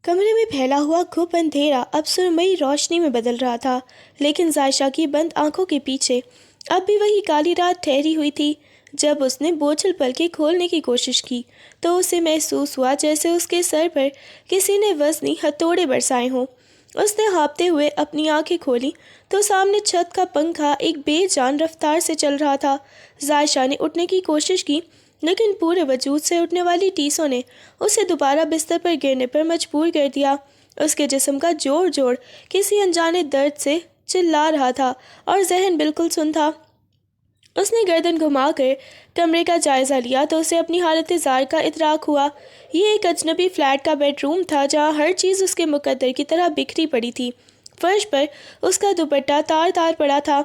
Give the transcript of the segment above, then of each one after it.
کمرے میں پھیلا ہوا گھپ اندھیرا اب سرمئی روشنی میں بدل رہا تھا، لیکن عائشہ کی بند آنکھوں کے پیچھے اب بھی وہی کالی رات ٹھہری ہوئی تھی۔ جب اس نے بوجھل پلکیں کھولنے کی کوشش کی تو اسے محسوس ہوا جیسے اس کے سر پر کسی نے وزنی ہتھوڑے برسائے ہوں۔ اس نے ہانپتے ہوئے اپنی آنکھیں کھولی تو سامنے چھت کا پنکھا ایک بے جان رفتار سے چل رہا تھا۔ عائشہ نے اٹھنے کی کوشش کی، لیکن پورے وجود سے اٹھنے والی ٹیسوں نے اسے دوبارہ بستر پر گرنے پر مجبور کر دیا۔ اس کے جسم کا جوڑ جوڑ کسی انجانے درد سے چلا رہا تھا اور ذہن بالکل سن تھا۔ اس نے گردن گھما کر کمرے کا جائزہ لیا تو اسے اپنی حالت زار کا ادراک ہوا۔ یہ ایک اجنبی فلیٹ کا بیڈ روم تھا جہاں ہر چیز اس کے مقدر کی طرح بکھری پڑی تھی۔ فرش پر اس کا دوپٹہ تار تار پڑا تھا،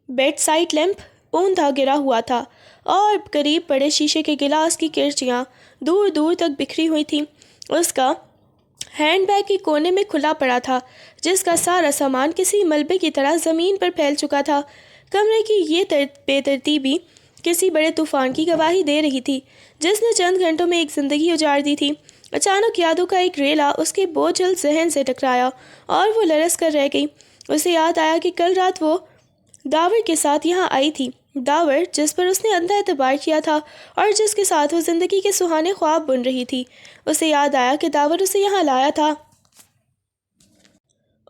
بیڈ سائڈ لیمپ اوندھا گرا ہوا تھا اور قریب پڑے شیشے کے گلاس کی کرچیاں دور دور تک بکھری ہوئی تھیں۔ اس کا ہینڈ بیگ کے کونے میں کھلا پڑا تھا جس کا سارا سامان کسی ملبے کی طرح زمین پر پھیل چکا تھا۔ کمرے کی یہ بے ترتیبی کسی بڑے طوفان کی گواہی دے رہی تھی جس نے چند گھنٹوں میں ایک زندگی اجاڑ دی تھی۔ اچانک یادوں کا ایک ریلا اس کے بوجھل ذہن سے ٹکرایا اور وہ لرز کر رہ گئی۔ اسے یاد آیا کہ کل رات وہ داور کے ساتھ یہاں آئی تھی، داور جس پر اس نے اندھا اعتبار کیا تھا اور جس کے ساتھ وہ زندگی کے سہانے خواب بن رہی تھی۔ اسے یاد آیا کہ داور اسے یہاں لایا تھا،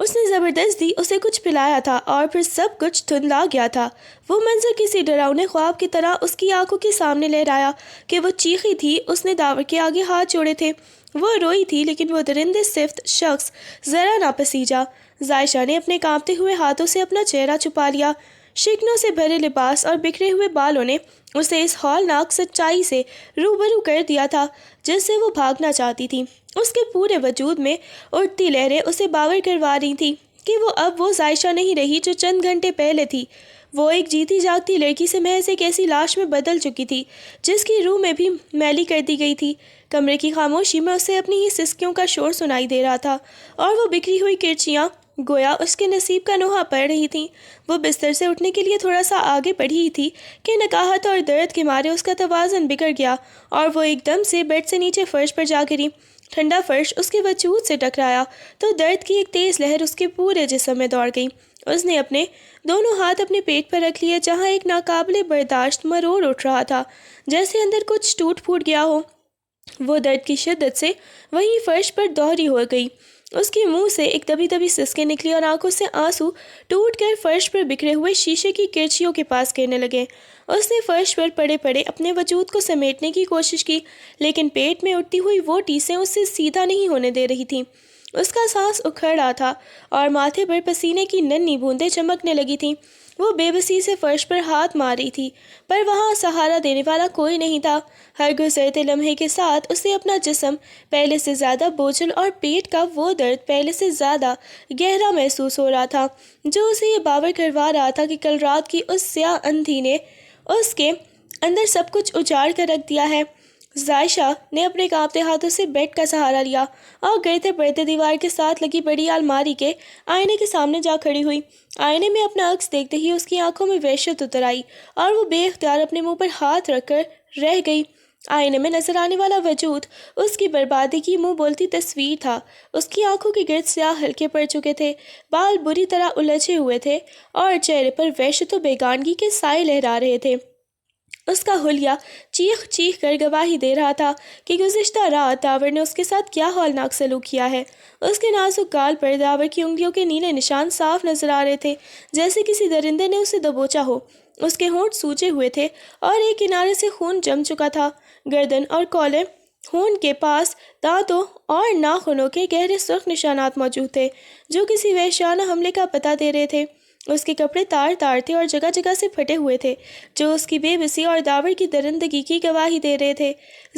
اس نے زبردستی اسے کچھ پلایا تھا اور پھر سب کچھ دھندلا گیا تھا۔ وہ منظر کسی ڈراؤنے خواب کی طرح اس کی آنکھوں کے سامنے لہرایا کہ وہ چیخی تھی، اس نے داور کے آگے ہاتھ جوڑے تھے، وہ روئی تھی، لیکن وہ درندے صفت شخص ذرا نہ پسیجا۔ عائشہ نے اپنے کانپتے ہوئے ہاتھوں سے اپنا چہرہ چھپا لیا۔ شکنوں سے بھرے لباس اور بکھرے ہوئے بالوں نے اسے اس ہولناک سچائی سے روبرو کر دیا تھا جس سے وہ بھاگنا چاہتی تھی۔ اس کے پورے وجود میں اٹھتی لہریں اسے باور کروا رہی تھیں کہ وہ اب وہ عائشہ نہیں رہی جو چند گھنٹے پہلے تھی۔ وہ ایک جیتی جاگتی لڑکی سے محض ایک ایسی لاش میں بدل چکی تھی جس کی روح میں بھی میلی کر دی گئی تھی۔ کمرے کی خاموشی میں اسے اپنی ہی سسکیوں کا شور سنائی دے رہا تھا اور وہ بکھری ہوئی کرچیاں گویا اس کے نصیب کا نوحہ پڑ رہی تھیں۔ وہ بستر سے اٹھنے کے لیے تھوڑا سا آگے بڑھی ہی تھی کہ نکاہت اور درد کے مارے اس کا توازن بگڑ گیا اور وہ ایک دم سے بیڈ سے نیچے فرش پر جا گری۔ ٹھنڈا فرش اس کے وجود سے ٹکرایا تو درد کی ایک تیز لہر اس کے پورے جسم میں دوڑ گئی۔ اس نے اپنے دونوں ہاتھ اپنے پیٹ پر رکھ لیے جہاں ایک ناقابل برداشت مروڑ اٹھ رہا تھا، جیسے اندر کچھ ٹوٹ پھوٹ گیا ہو۔ وہ درد کی شدت سے وہیں فرش پر دوہری ہو گئی۔ اس کے منہ سے ایک دبی دبی سسکیں نکلی اور آنکھوں سے آنسو ٹوٹ کر فرش پر بکھرے ہوئے شیشے کی کرچیوں کے پاس گرنے لگے۔ اس نے فرش پر پڑے پڑے اپنے وجود کو سمیٹنے کی کوشش کی، لیکن پیٹ میں اٹھتی ہوئی وہ ٹیسیں اس سے سیدھا نہیں ہونے دے رہی تھیں۔ اس کا سانس اکھڑ رہا تھا اور ماتھے پر پسینے کی ننھی بوندیں چمکنے لگی تھیں۔ وہ بے بسی سے فرش پر ہاتھ مار رہی تھی، پر وہاں سہارا دینے والا کوئی نہیں تھا۔ ہر گزرتے لمحے کے ساتھ اسے اپنا جسم پہلے سے زیادہ بوجھل اور پیٹ کا وہ درد پہلے سے زیادہ گہرا محسوس ہو رہا تھا جو اسے یہ باور کروا رہا تھا کہ کل رات کی اس سیاہ اندھی نے اس کے اندر سب کچھ اجاڑ کر رکھ دیا ہے۔ عائشہ نے اپنے کانپتے ہاتھوں سے بیڈ کا سہارا لیا اور گرتے پڑتے دیوار کے ساتھ لگی بڑی الماری کے آئینے کے سامنے جا کھڑی ہوئی۔ آئینے میں اپنا عکس دیکھتے ہی اس کی آنکھوں میں وحشت اتر آئی اور وہ بے اختیار اپنے منہ پر ہاتھ رکھ کر رہ گئی۔ آئینے میں نظر آنے والا وجود اس کی بربادی کی منہ بولتی تصویر تھا۔ اس کی آنکھوں کے گرد سیاہ حلقے پڑ چکے تھے، بال بری طرح الجھے ہوئے تھے اور چہرے پر وحشت و بیگانگی کے سائے لہرا رہے تھے۔ اس کا حلیہ چیخ چیخ کر گواہی دے رہا تھا کہ گزشتہ رات داور نے اس کے ساتھ کیا ہولناک سلوک کیا ہے۔ اس کے نازک گال پر داور کی انگلیوں کے نیلے نشان صاف نظر آ رہے تھے جیسے کسی درندے نے اسے دبوچا ہو۔ اس کے ہونٹ سوجے ہوئے تھے اور ایک کنارے سے خون جم چکا تھا۔ گردن اور کولر خون کے پاس دانتوں اور ناخنوں کے گہرے سرخ نشانات موجود تھے جو کسی وحشیانہ حملے کا پتہ دے رہے تھے۔ اس کے کپڑے تار تار تھے اور جگہ جگہ سے پھٹے ہوئے تھے جو اس کی بے بسی اور داور کی درندگی کی گواہی دے رہے تھے۔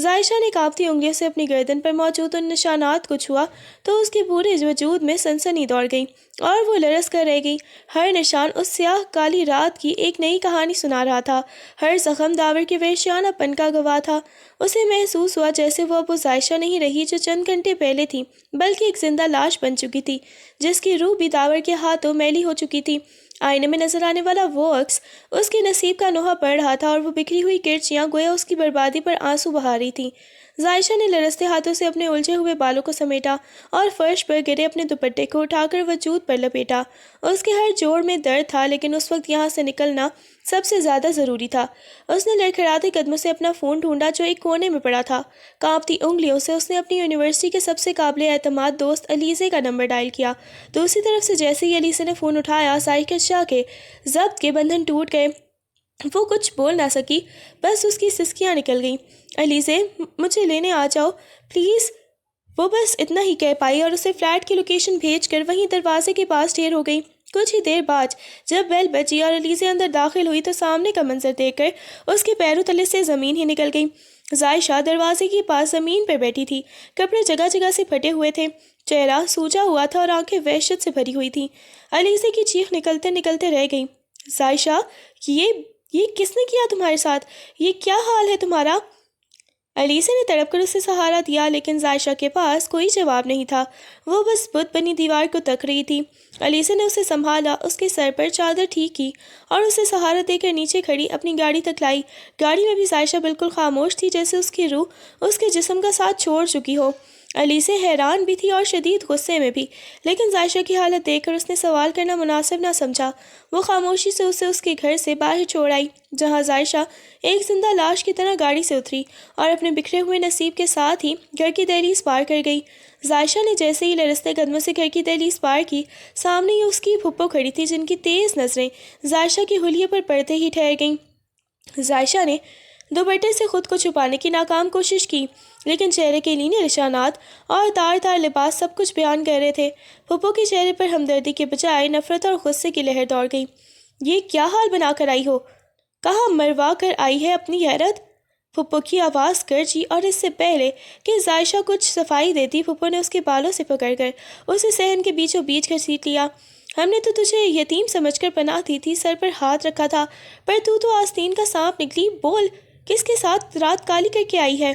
عائشہ نے کانپتی انگلیوں سے اپنی گردن پر موجود ان نشانات کو چھوا تو اس کے پورے وجود میں سنسنی دوڑ گئی اور وہ لرز کر رہ گئی۔ ہر نشان اس سیاہ کالی رات کی ایک نئی کہانی سنا رہا تھا، ہر زخم داور کے وحشیانہ پن کا گواہ تھا۔ اسے محسوس ہوا جیسے وہ اب عائشہ نہیں رہی جو چند گھنٹے پہلے تھی، بلکہ ایک زندہ لاش بن چکی تھی جس کی روح بھی داور کے ہاتھوں میلی ہو چکی تھی۔ آئینے میں نظر آنے والا وہ عکس اس کے نصیب کا نوحہ پڑ رہا تھا اور وہ بکھری ہوئی کرچیاں گویا اس کی بربادی پر آنسو بہا رہی تھیں۔ ظاہشہ نے لرزتے ہاتھوں سے اپنے الجھے ہوئے بالوں کو سمیٹا اور فرش پر گرے اپنے دوپٹے کو اٹھا کر وجود پر لپیٹا۔ اس کے ہر جوڑ میں درد تھا، لیکن اس وقت یہاں سے نکلنا سب سے زیادہ ضروری تھا۔ اس نے لڑکھڑاتے قدموں سے اپنا فون ڈھونڈا جو ایک کونے میں پڑا تھا۔ کانپتی انگلیوں سے اس نے اپنی یونیورسٹی کے سب سے قابل اعتماد دوست علیزے کا نمبر ڈائل کیا۔ دوسری طرف سے جیسے ہی علیزے نے فون اٹھایا، ظاہشہ کے ضبط کے بندھن ٹوٹ گئے۔ وہ کچھ بول نہ سکی، بس اس کی سسکیاں نکل گئیں۔ علیزے، مجھے لینے آ جاؤ پلیز۔ وہ بس اتنا ہی کہہ پائی اور اسے فلیٹ کی لوکیشن بھیج کر وہیں دروازے کے پاس ڈھیر ہو گئی۔ کچھ ہی دیر بعد جب بیل بجی اور علیزے اندر داخل ہوئی تو سامنے کا منظر دیکھ کر اس کے پیروں تلے سے زمین ہی نکل گئی۔ ظاہشہ دروازے کے پاس زمین پر بیٹھی تھی، کپڑے جگہ جگہ سے پھٹے ہوئے تھے، چہرہ سوجا ہوا تھا اور آنکھیں وحشت سے بھری ہوئی تھیں۔ علیزے کی چیخ نکلتے نکلتے رہ گئی۔ ظاہشہ، یہ کس نے کیا تمہارے ساتھ؟ یہ کیا حال ہے تمہارا؟ علیزے نے تڑپ کر اسے سہارا دیا، لیکن ظاہشہ کے پاس کوئی جواب نہیں تھا۔ وہ بس بت بنی دیوار کو تک رہی تھی۔ علیزے نے اسے سنبھالا، اس کے سر پر چادر ٹھیک کی اور اسے سہارا دے کر نیچے کھڑی اپنی گاڑی تک لائی۔ گاڑی میں بھی ظاہشہ بالکل خاموش تھی، جیسے اس کی روح اس کے جسم کا ساتھ چھوڑ چکی ہو۔ علیزے حیران بھی تھی اور شدید غصے میں بھی، لیکن ظاہشہ کی حالت دیکھ کر اس نے سوال کرنا مناسب نہ سمجھا۔ وہ خاموشی سے اسے اس کے گھر سے باہر چھوڑ آئی، جہاں ظاہشہ ایک زندہ لاش کی طرح گاڑی سے اتری اور اپنے بکھرے ہوئے نصیب کے ساتھ ہی گھر کی دہلیز پار کر گئی۔ ظاہشہ نے جیسے ہی لرزتے قدموں سے گھر کی دہلیز پار کی، سامنے ہی اس کی پھپھو کھڑی تھی، جن کی تیز نظریں ظاہشہ کے حلیے پر پڑتے ہی ٹھہر گئیں۔ ظاہشہ نے دوپٹے سے خود کو چھپانے کی ناکام کوشش کی، لیکن چہرے کے لینے نشانات اور تار تار لباس سب کچھ بیان کر رہے تھے۔ پھپھو کے چہرے پر ہمدردی کے بجائے نفرت اور غصے کی لہر دوڑ گئی۔ یہ کیا حال بنا کر آئی ہو؟ کہاں مروا کر آئی ہے اپنی غیرت؟ پھپھو کی آواز گرجی اور اس سے پہلے کہ ظاہشہ کچھ صفائی دیتی، پھپھو نے اس کے بالوں سے پکڑ کر اسے صحن کے بیچوں بیچ گھسیٹ لیا۔ ہم نے تو تجھے یتیم سمجھ کر پناہ دی تھی، سر پر ہاتھ رکھا تھا، پر تو آستین کا سانپ نکلی۔ بول، کس کے ساتھ رات کالی کر کے آئی ہے؟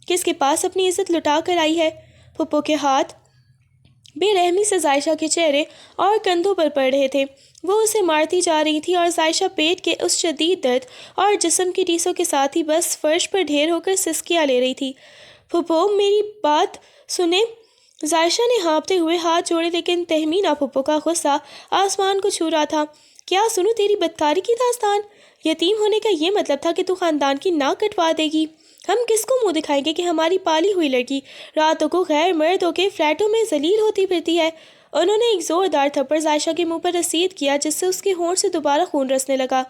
کس کے پاس اپنی عزت لٹا کر آئی ہے؟ پھپھو کے ہاتھ بے رحمی سے ظاہشہ کے چہرے اور کندھوں پر پڑ رہے تھے۔ وہ اسے مارتی جا رہی تھی اور ظاہشہ پیٹ کے اس شدید درد اور جسم کی ٹیسوں کے ساتھ ہی بس فرش پر ڈھیر ہو کر سسکیاں لے رہی تھی۔ پھپھو، میری بات سنیں۔ ظاہشہ نے ہانپتے ہوئے ہاتھ جوڑے، لیکن تہمینہ پھپھو کا غصہ آسمان کو چھو رہا تھا۔ کیا سنوں تیری بدکاری کی داستان؟ یتیم ہونے کا یہ مطلب تھا کہ تو خاندان کی ناک کٹوا دے گی؟ ہم کس کو منہ دکھائیں گے کہ ہماری پالی ہوئی لڑکی راتوں کو غیر مردوں کے فلیٹوں میں ذلیل ہوتی پھرتی ہے؟ انہوں نے ایک زوردار تھپڑ ظاہشہ کے منہ پر رسید کیا، جس سے اس کے ہونٹ سے دوبارہ خون رسنے لگا۔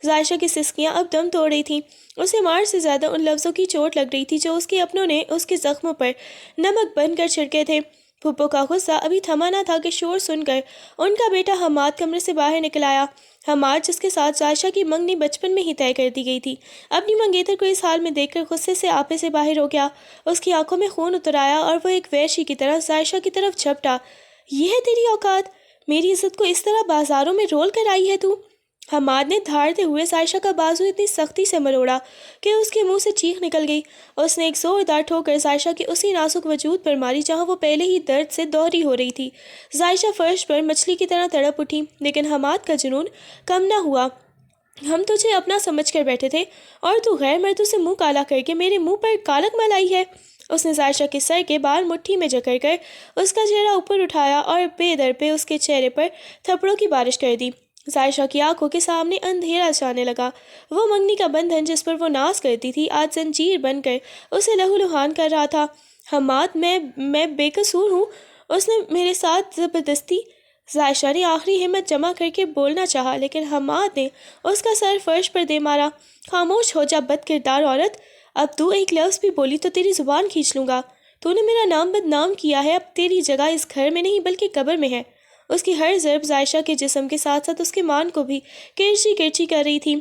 ظاہشہ کی سسکیاں اب دم توڑ رہی تھیں۔ اسے مار سے زیادہ ان لفظوں کی چوٹ لگ رہی تھی جو اس کے اپنوں نے اس کے زخموں پر نمک بن کر چھڑکے تھے۔ پھپھو کا غصہ ابھی تھما نہ تھا کہ شور سن کر ان کا بیٹا حماد کمرے سے باہر نکل آیا۔ حماد، جس کے ساتھ ظاہشہ کی منگنی بچپن میں ہی طے کر دی گئی تھی، اپنی منگیتر کو اس حال میں دیکھ کر غصے سے آپے سے باہر ہو گیا۔ اس کی آنکھوں میں خون اتر آیا اور وہ ایک وحشی کی طرح ظاہشہ کی طرف جھپٹا۔ یہ ہے تیری اوقات؟ میری عزت کو اس طرح بازاروں میں رول کر آئی ہے تو؟ حماد نے دھاڑتے ہوئے ظاہشہ کا بازو اتنی سختی سے مروڑا کہ اس کے منہ سے چیخ نکل گئی۔ اس نے ایک زوردار ٹھوکر ظاہشہ کے اسی نازک وجود پر ماری جہاں وہ پہلے ہی درد سے دوہری ہو رہی تھی۔ ظاہشہ فرش پر مچھلی کی طرح تڑپ اٹھی، لیکن حماد کا جنون کم نہ ہوا۔ ہم تجھے اپنا سمجھ کر بیٹھے تھے اور تو غیر مردوں سے منہ کالا کر کے میرے منہ پر کالک ملائی ہے۔ اس نے ظاہشہ کے سر کے بال مٹھی میں جکڑ کر اس کا چہرہ اوپر اٹھایا اور بے در پہ اس کے چہرے پر تھپڑوں کی بارش کر دی۔ ظاہشہ کی آنکھوں کے سامنے اندھیرا چھانے لگا۔ وہ منگنی کا بندھن جس پر وہ ناز کرتی تھی آج زنجیر بن کر اسے لہو لہان کر رہا تھا۔ حماد، میں بے قصور ہوں، اس نے میرے ساتھ زبردستی۔ ظاہشہ نے آخری ہمت جمع کر کے بولنا چاہا، لیکن حماد نے اس کا سر فرش پر دے مارا۔ خاموش ہو جا بد کردار عورت، اب تو ایک لفظ بھی بولی تو تیری زبان کھینچ لوں گا۔ تو نے میرا نام بدنام کیا ہے، اب تیری جگہ اس گھر میں نہیں بلکہ قبر میں ہے۔ اس کی ہر ضرب ظاہشہ کے جسم کے ساتھ ساتھ اس کے مان کو بھی کرچی کرچی کر رہی تھی۔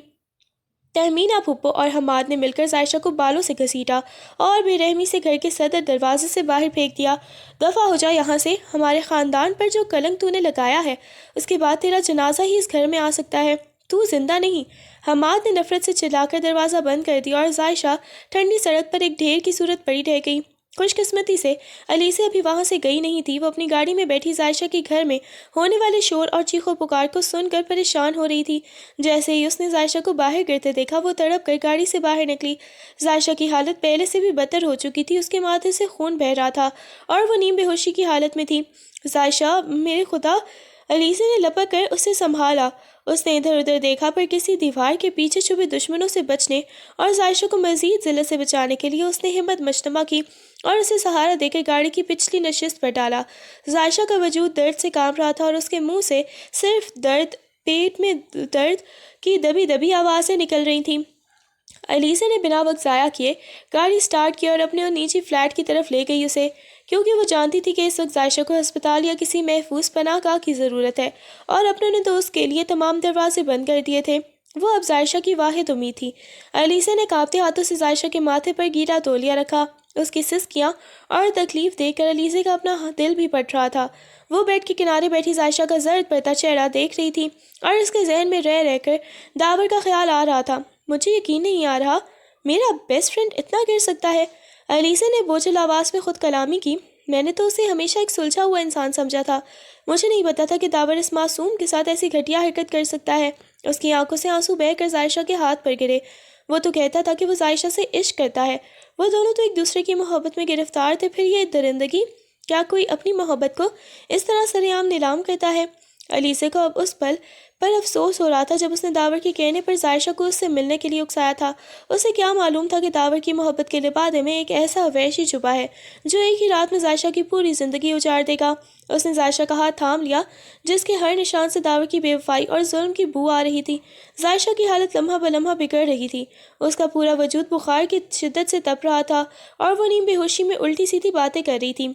تہمینہ پھپھو اور حماد نے مل کر ظاہشہ کو بالوں سے گھسیٹا اور بے رحمی سے گھر کے صدر دروازے سے باہر پھینک دیا۔ دفع ہو جا یہاں سے، ہمارے خاندان پر جو کلنک تو نے لگایا ہے اس کے بعد تیرا جنازہ ہی اس گھر میں آ سکتا ہے، تو زندہ نہیں۔ حماد نے نفرت سے چلا کر دروازہ بند کر دیا اور ظاہشہ ٹھنڈی سڑک پر ایک ڈھیر کی صورت پڑی رہ گئی۔ خوش قسمتی سے الیسا ابھی وہاں سے گئی نہیں تھی۔ وہ اپنی گاڑی میں بیٹھی عائشہ کے گھر میں ہونے والے شور اور چیخ و پکار کو سن کر پریشان ہو رہی تھی۔ جیسے ہی اس نے عائشہ کو باہر گرتے دیکھا، وہ تڑپ کر گاڑی سے باہر نکلی۔ عائشہ کی حالت پہلے سے بھی بدتر ہو چکی تھی، اس کے ماتھے سے خون بہہ رہا تھا اور وہ نیم بے ہوشی کی حالت میں تھی۔ عائشہ، میرے خدا! الیسا نے لپک کر اسے سنبھالا۔ اس نے ادھر ادھر دیکھا پر کسی دیوار کے پیچھے چھپے دشمنوں سے بچنے اور عائشہ کو مزید ذلت سے بچانے کے لیے اس نے ہمت مجتمع کی اور اسے سہارا دے کر گاڑی کی پچھلی نشست پر ڈالا۔ عائشہ کا وجود درد سے کانپ رہا تھا اور اس کے منہ سے صرف درد، پیٹ میں درد کی دبی دبی آوازیں نکل رہی تھیں۔ الیسا نے بنا وقت ضائع کیے گاڑی سٹارٹ کی اور اپنے اور نیچی فلیٹ کی طرف لے گئی اسے، کیونکہ وہ جانتی تھی کہ اس وقت عائشہ کو ہسپتال یا کسی محفوظ پناہ گاہ کی ضرورت ہے، اور اپنوں نے تو اس کے لیے تمام دروازے بند کر دیے تھے۔ وہ اب عائشہ کی واحد امید تھی۔ الیسا نے کانپتے ہاتھوں سے عائشہ کے ماتھے پر گیلا تولیہ رکھا۔ اس کی سسکیاں اور تکلیف دیکھ کر الیسا کا اپنا دل بھی پھٹ رہا تھا۔ وہ بیڈ کے کنارے بیٹھی عائشہ کا زرد پڑتا چہرہ دیکھ رہی تھی اور اس کے ذہن میں رہ رہ کر داور کا خیال آ رہا تھا۔ مجھے یقین نہیں آ رہا میرا بیسٹ فرینڈ اتنا گر سکتا ہے۔ الیسا نے بوجھل آواز میں خود کلامی کی۔ میں نے تو اسے ہمیشہ ایک سلجھا ہوا انسان سمجھا تھا۔ مجھے نہیں پتا تھا کہ داور اس معصوم کے ساتھ ایسی گھٹیا حرکت کر سکتا ہے۔ اس کی آنکھوں سے آنسو بہہ کر عائشہ کے ہاتھ پر گرے۔ وہ تو کہتا تھا کہ وہ عائشہ سے عشق کرتا ہے۔ وہ دونوں تو ایک دوسرے کی محبت میں گرفتار تھے، پھر یہ درندگی! کیا کوئی اپنی محبت کو اس طرح سر عام نیلام کرتا ہے؟ الیسا کو اب اس پل پر افسوس ہو رہا تھا جب اس نے داور کے کہنے پر عائشہ کو اس سے ملنے کے لیے اکسایا تھا۔ اسے کیا معلوم تھا کہ داور کی محبت کے لبادے میں ایک ایسا وحشی چھپا ہے جو ایک ہی رات میں عائشہ کی پوری زندگی اجاڑ دے گا۔ اس نے عائشہ کا ہاتھ تھام لیا جس کے ہر نشان سے داور کی بے وفائی اور ظلم کی بو آ رہی تھی۔ عائشہ کی حالت لمحہ بلمحہ بگڑ رہی تھی۔ اس کا پورا وجود بخار کی شدت سے تپ رہا تھا اور وہ نیم بے ہوشی میں الٹی سیدھی باتیں کر رہی تھی۔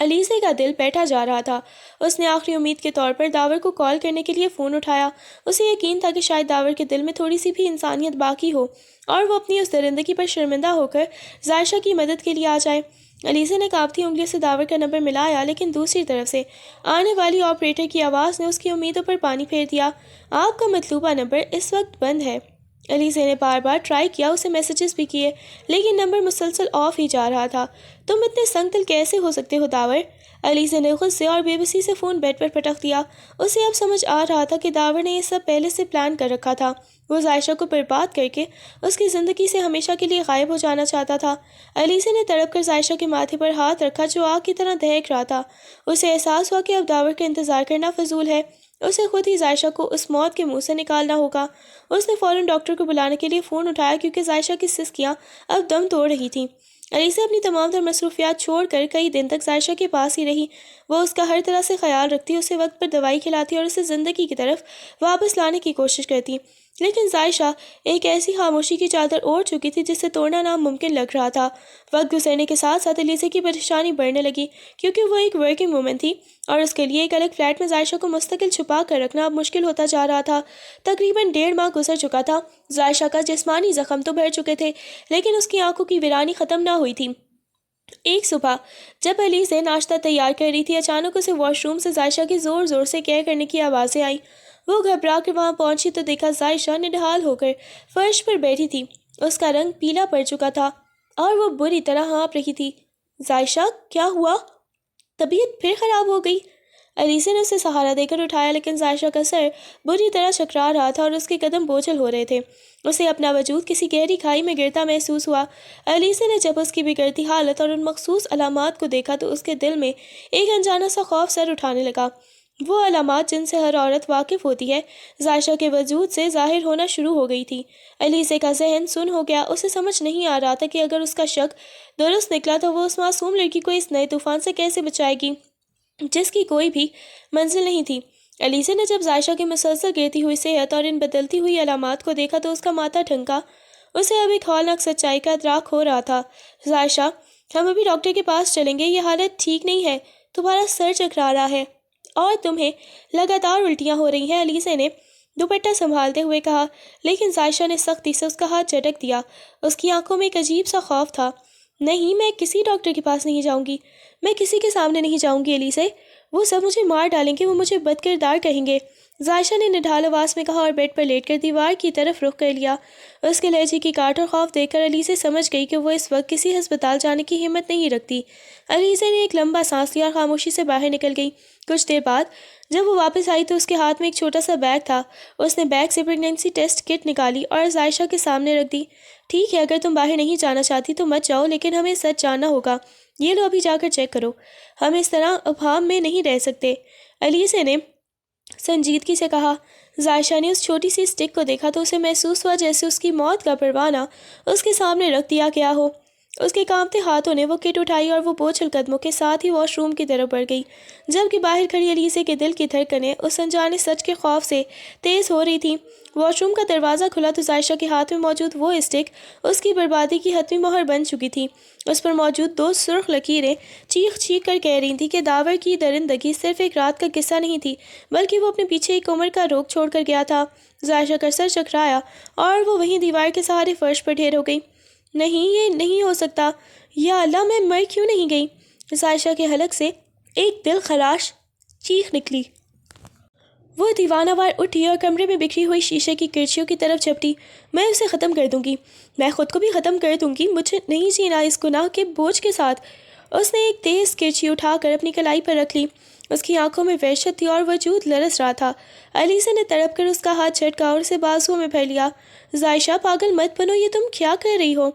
الیسا کا دل بیٹھا جا رہا تھا۔ اس نے آخری امید کے طور پر داور کو کال کرنے کے لیے فون اٹھایا۔ اسے یقین تھا کہ شاید داور کے دل میں تھوڑی سی بھی انسانیت باقی ہو اور وہ اپنی اس درندگی پر شرمندہ ہو کر عائشہ کی مدد کے لیے آ جائے۔ الیسا نے کانپتی انگلیوں سے داور کا نمبر ملایا، لیکن دوسری طرف سے آنے والی آپریٹر کی آواز نے اس کی امیدوں پر پانی پھیر دیا۔ آپ کا مطلوبہ نمبر اس وقت بند ہے۔ الیسا نے بار بار ٹرائی کیا، اسے میسیجز بھی کیے، لیکن نمبر مسلسل آف ہی جا رہا تھا۔ تم اتنے سنگ دل کیسے ہو سکتے ہو داور؟ الیسا نے غصے اور بے بسی سے فون بیڈ پر پٹک دیا۔ اسے اب سمجھ آ رہا تھا کہ داور نے یہ سب پہلے سے پلان کر رکھا تھا۔ وہ عائشہ کو برباد کر کے اس کی زندگی سے ہمیشہ کے لیے غائب ہو جانا چاہتا تھا۔ الیسا نے تڑپ کر عائشہ کے ماتھے پر ہاتھ رکھا جو آگ کی طرح دہک رہا تھا۔ اسے احساس ہوا کہ اب داور کا انتظار کرنا فضول ہے، اسے خود ہی عائشہ کو اس موت کے منہ سے نکالنا ہوگا۔ اس نے فوراً ڈاکٹر کو بلانے کے لیے فون اٹھایا کیونکہ عائشہ کی سسکیاں اب دم توڑ رہی تھیں۔ الیسا اپنی تمام تر مصروفیات چھوڑ کر کئی دن تک عائشہ کے پاس ہی رہی۔ وہ اس کا ہر طرح سے خیال رکھتی، اسے وقت پر دوائی کھلاتی اور اسے زندگی کی طرف واپس لانے کی کوشش کرتی، لیکن عائشہ ایک ایسی خاموشی کی چادر اوڑھ چکی تھی جسے توڑنا ناممکن لگ رہا تھا۔ وقت گزرنے کے ساتھ ساتھ الیسا کی پریشانی بڑھنے لگی، کیونکہ وہ ایک ورکنگ وومن تھی اور اس کے لیے ایک الگ فلیٹ میں عائشہ کو مستقل چھپا کر رکھنا اب مشکل ہوتا جا رہا تھا۔ تقریباً 1.5 ماہ گزر چکا تھا۔ عائشہ کا جسمانی زخم تو بھر چکے تھے، لیکن اس کی آنکھوں کی ویرانی ختم نہ ہوئی تھی۔ ایک صبح جب الیسا ناشتہ تیار کر رہی تھی، اچانک اسے واش روم سے عائشہ کی زور زور سے کہہ کرنے کی آوازیں آئیں۔ وہ گھبرا کر وہاں پہنچی تو دیکھا عائشہ نڈھال ہو کر فرش پر بیٹھی تھی۔ اس کا رنگ پیلا پڑ چکا تھا اور وہ بری طرح ہانپ رہی تھی۔ عائشہ، کیا ہوا؟ طبیعت پھر خراب ہو گئی؟ الیسا نے اسے سہارا دے کر اٹھایا، لیکن عائشہ کا سر بری طرح چکرا رہا تھا اور اس کے قدم بوجھل ہو رہے تھے۔ اسے اپنا وجود کسی گہری کھائی میں گرتا محسوس ہوا۔ الیسا نے جب اس کی بگڑتی حالت اور ان مخصوص علامات کو دیکھا تو اس کے دل میں ایک انجانا سا خوف سر اٹھانے لگا۔ وہ علامات جن سے ہر عورت واقف ہوتی ہے عائشہ کے وجود سے ظاہر ہونا شروع ہو گئی تھی۔ الیسا کا ذہن سن ہو گیا۔ اسے سمجھ نہیں آ رہا تھا کہ اگر اس کا شک درست نکلا تو وہ اس معصوم لڑکی کو اس نئے طوفان سے کیسے بچائے گی جس کی کوئی بھی منزل نہیں تھی۔ الیسا نے جب عائشہ کی مسلسل گرتی ہوئی صحت اور ان بدلتی ہوئی علامات کو دیکھا تو اس کا ماتھا ٹھنکا۔ اسے اب ایک ہولناک سچائی کا ادراک ہو رہا تھا۔ عائشہ، ہم ابھی ڈاکٹر کے پاس چلیں گے، یہ حالت ٹھیک نہیں ہے، تمہارا سر چکرا رہا ہے اور تمہیں لگاتار الٹیاں ہو رہی ہیں، الیسا نے دوپٹہ سنبھالتے ہوئے کہا، لیکن عائشہ نے سختی سے اس کا ہاتھ جھٹک دیا۔ اس کی آنکھوں میں ایک عجیب سا خوف تھا۔ نہیں، میں کسی ڈاکٹر کے پاس نہیں جاؤں گی، میں کسی کے سامنے نہیں جاؤں گی الیزے، وہ سب مجھے مار ڈالیں گے، وہ مجھے بد کردار کہیں گے، ظاہشہ نے نڈھال آواز میں کہا اور بیڈ پر لیٹ کر دیوار کی طرف رخ کر لیا۔ اس کے لہجے کی کاٹ اور خوف دیکھ کر الیزے سمجھ گئی کہ وہ اس وقت کسی ہسپتال جانے کی ہمت نہیں رکھتی۔ الیزے نے ایک لمبا سانس لیا اور خاموشی سے باہر نکل گئی۔ کچھ دیر بعد جب وہ واپس آئی تو اس کے ہاتھ میں ایک چھوٹا سا بیگ تھا۔ اس نے بیگ سے پریگنینسی ٹیسٹ کٹ نکالی اور ظاہشہ کے سامنے رکھ دی۔ ٹھیک ہے، اگر تم باہر نہیں جانا چاہتی تو مت جاؤ، لیکن ہمیں سچ جاننا ہوگا۔ یہ لو، ابھی جا کر چیک کرو، ہم اس طرح ابہام میں نہیں رہ سکتے، الیزے نے سنجیدگی سے کہا۔ ظاہشہ نے اس چھوٹی سی اسٹک کو دیکھا تو اسے محسوس ہوا جیسے اس کی موت کا پروانہ اس کے سامنے رکھ دیا گیا ہو۔ اس کے کانپتے ہاتھوں نے وہ کٹ اٹھائی اور وہ بوجھل قدموں کے ساتھ ہی واش روم کی طرف بڑھ گئی، جبکہ باہر کھڑی الیزے کے دل کی دھڑکنیں اس انجانے سچ کے خوف سے تیز ہو رہی تھیں۔ واش روم کا دروازہ کھلا تو ظاہشہ کے ہاتھ میں موجود وہ اسٹک اس کی بربادی کی حتمی مہر بن چکی تھی۔ اس پر موجود دو سرخ لکیریں چیخ چیخ کر کہہ رہی تھیں کہ داور کی درندگی صرف ایک رات کا قصہ نہیں تھی، بلکہ وہ اپنے پیچھے ایک عمر کا روگ چھوڑ کر گیا تھا۔ ظاہشہ کا سر چکرایا اور وہ وہیں دیوار کے سہارے فرش پر ڈھیر ہو گئی۔ نہیں، یہ نہیں ہو سکتا، یا اللہ، میں مر کیوں نہیں گئی؟ ظاہشہ کے حلق سے ایک دل خراش چیخ نکلی۔ وہ دیوانہ وار اٹھی اور کمرے میں بکھری ہوئی شیشے کی کرچیوں کی طرف جھپٹی۔ میں اسے ختم کر دوں گی، میں خود کو بھی ختم کر دوں گی، مجھے نہیں جینا اس گناہ کے بوجھ کے ساتھ۔ اس نے ایک تیز کرچی اٹھا کر اپنی کلائی پر رکھ لی۔ اس کی آنکھوں میں وحشت تھی اور وجود لرز رہا تھا۔ الیزا نے تڑپ کر اس کا ہاتھ جھٹکا اور اسے بازوؤں میں پھیر لیا۔ ظاہشہ، پاگل مت بنو، یہ تم کیا کر رہی ہو؟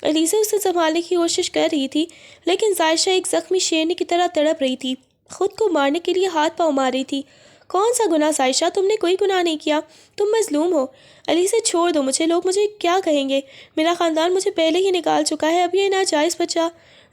الیزا اسے سنبھالنے کی کوشش کر رہی تھی، لیکن ظاہشہ ایک زخمی شیرنی کی طرح تڑپ رہی تھی، خود کو مارنے کے لیے ہاتھ پاؤں مار رہی تھی۔ کون سا گناہ ظاہشہ؟ تم نے کوئی گناہ نہیں کیا، تم مظلوم ہو۔ الیزا، چھوڑ دو مجھے، لوگ مجھے کیا کہیں گے؟ میرا خاندان مجھے پہلے ہی نکال چکا ہے، اب یہ ناجائز بچہ۔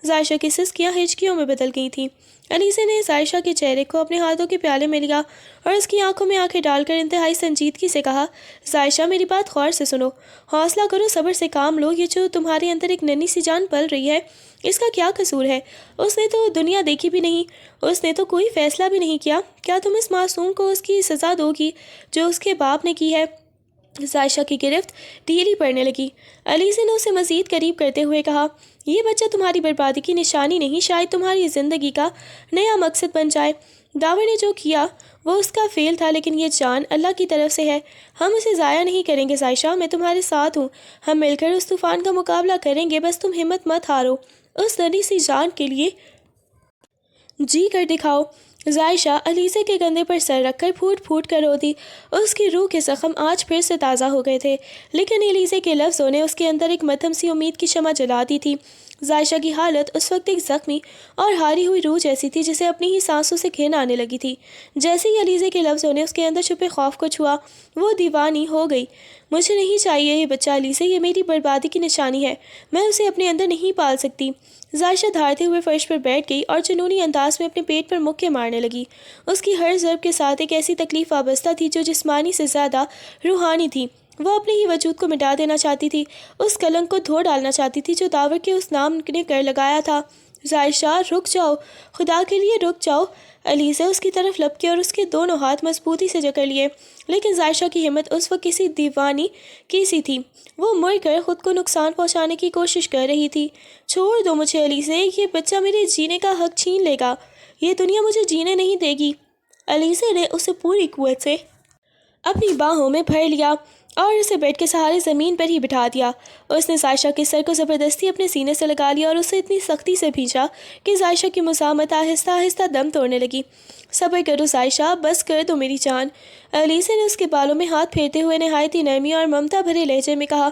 ظاہشہ کی سسکیاں ہچکیوں میں بدل گئی تھیں۔ الیزا نے ظاہشہ کے چہرے کو اپنے ہاتھوں کے پیالے میں لیا اور اس کی آنکھوں میں آنکھیں ڈال کر انتہائی سنجیدگی سے کہا، ظاہشہ، میری بات غور سے سنو، حوصلہ کرو، صبر سے کام لو، یہ جو تمہارے اندر ایک ننھی سی جان پل رہی ہے، اس کا کیا قصور ہے؟ اس نے تو دنیا دیکھی بھی نہیں، اس نے تو کوئی فیصلہ بھی نہیں کیا، کیا تم اس معصوم کو اس کی سزا دو گی جو اس کے باپ نے کی ہے؟ ظاہشہ کی گرفت ڈھیلی پڑنے لگی۔ الیزا نے اسے مزید قریب کرتے ہوئے کہا، یہ بچہ تمہاری بربادی کی نشانی نہیں، شاید تمہاری زندگی کا نیا مقصد بن جائے۔ داور نے جو کیا وہ اس کا فعل تھا، لیکن یہ جان اللہ کی طرف سے ہے، ہم اسے ضائع نہیں کریں گے۔ ظاہشہ، میں تمہارے ساتھ ہوں، ہم مل کر اس طوفان کا مقابلہ کریں گے، بس تم ہمت مت ہارو، اس ننھی سی جان کے لیے جی کر دکھاؤ۔ ظاہشہ الیزا کے کندھے پر سر رکھ کر پھوٹ پھوٹ کر رو دی۔ اس کی روح کے زخم آج پھر سے تازہ ہو گئے تھے، لیکن الیزا کے لفظوں نے اس کے اندر ایک مدھم سی امید کی شمع جلا دی تھی۔ ظاہشہ کی حالت اس وقت ایک زخمی اور ہاری ہوئی روح جیسی تھی جسے اپنی ہی سانسوں سے گھن آنے لگی تھی۔ جیسے ہی الیزا کے لفظوں نے اس کے اندر چھپے خوف کو چھوا، وہ دیوانی ہو گئی۔ مجھے نہیں چاہیے یہ بچہ الیزا، یہ میری بربادی کی نشانی ہے، میں اسے اپنے اندر نہیں پال سکتی۔ ظاہشہ دھاڑتے ہوئے فرش پر بیٹھ گئی اور جنونی انداز میں اپنے پیٹ پر مکے مارنے لگی۔ اس کی ہر ضرب کے ساتھ ایک ایسی تکلیف وابستہ تھی جو جسمانی سے زیادہ روحانی تھی۔ وہ اپنے ہی وجود کو مٹا دینا چاہتی تھی، اس کلنک کو دھو ڈالنا چاہتی تھی جو داور کے اس نام نے کر لگایا تھا۔ ظاہشہ، رک جاؤ، خدا کے لیے رک جاؤ۔ الیزا اس کی طرف لپکی اور اس کے دونوں ہاتھ مضبوطی سے جکڑ لیے، لیکن ظاہشہ کی ہمت اس وقت کسی دیوانی کی سی تھی، وہ مڑ کر خود کو نقصان پہنچانے کی کوشش کر رہی تھی۔ چھوڑ دو مجھے الیزا، یہ بچہ میرے جینے کا حق چھین لے گا، یہ دنیا مجھے جینے نہیں دے گی۔ الیزا نے اسے پوری قوت سے اپنی باہوں میں بھر لیا اور اسے بیڈ کے سہارے زمین پر ہی بٹھا دیا۔ اس نے ظاہشہ کے سر کو زبردستی اپنے سینے سے لگا لیا اور اسے اتنی سختی سے بھینچا کہ ظاہشہ کی مزاحمت آہستہ آہستہ دم توڑنے لگی۔ صبر کرو ظاہشہ، بس کر دو میری جان۔ الیزا نے اس کے بالوں میں ہاتھ پھیرتے ہوئے نہایت ہی نرمی اور ممتا بھرے لہجے میں کہا،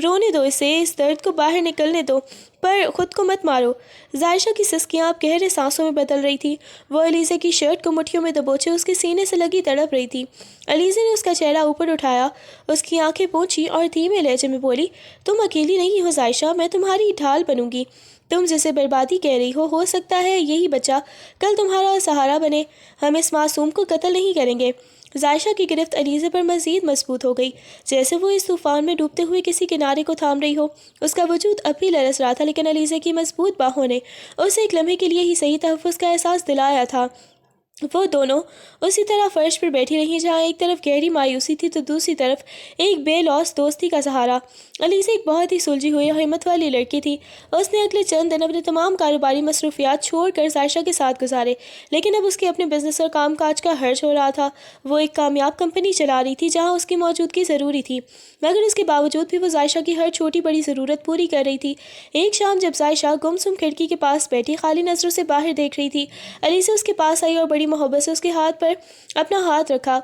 رونے دو اسے، اس درد کو باہر نکلنے دو، پر خود کو مت مارو۔ ظاہشہ کی سسکیاں اب گہرے سانسوں میں بدل رہی تھی، وہ الیزا کی شرٹ کو مٹھیوں میں دبوچے اس کے سینے سے لگی تڑپ رہی تھی۔ الیزا نے اس کا چہرہ اوپر اٹھایا، اس کی آنکھیں پونچھی اور دھیمے لہجے میں بولی، تم اکیلی نہیں ہو ظاہشہ، میں تمہاری ڈھال بنوں گی۔ تم جسے بربادی کہہ رہی ہو سکتا ہے یہی بچہ کل تمہارا سہارا بنے، ہم اس معصوم کو قتل نہیں کریں گے۔ ظاہشہ کی گرفت الیزا پر مزید مضبوط ہو گئی، جیسے وہ اس طوفان میں ڈوبتے ہوئے کسی کنارے کو تھام رہی ہو۔ اس کا وجود اب بھی لرز رہا تھا، لیکن الیزا کی مضبوط باہوں نے اسے ایک لمحے کے لیے ہی صحیح تحفظ کا احساس دلایا تھا۔ وہ دونوں اسی طرح فرش پر بیٹھی رہیں جہاں ایک طرف گہری مایوسی تھی تو دوسری طرف ایک بے لوث دوستی کا سہارا۔ الیزا ایک بہت ہی سلجھی ہوئی اور ہمت والی لڑکی تھی۔ اس نے اگلے چند دن اپنے تمام کاروباری مصروفیات چھوڑ کر عائشہ کے ساتھ گزارے، لیکن اب اس کے اپنے بزنس اور کام کاج کا حرج ہو رہا تھا۔ وہ ایک کامیاب کمپنی چلا رہی تھی جہاں اس کی موجودگی ضروری تھی، مگر اس کے باوجود بھی وہ عائشہ کی ہر چھوٹی بڑی ضرورت پوری کر رہی تھی۔ ایک شام جب عائشہ گمسم کھڑکی کے پاس بیٹھی خالی نظروں سے باہر دیکھ رہی تھی، الیزا اس کے پاس آئی اور بڑی محبت سے اس کے ہاتھ پر اپنا ہاتھ رکھا۔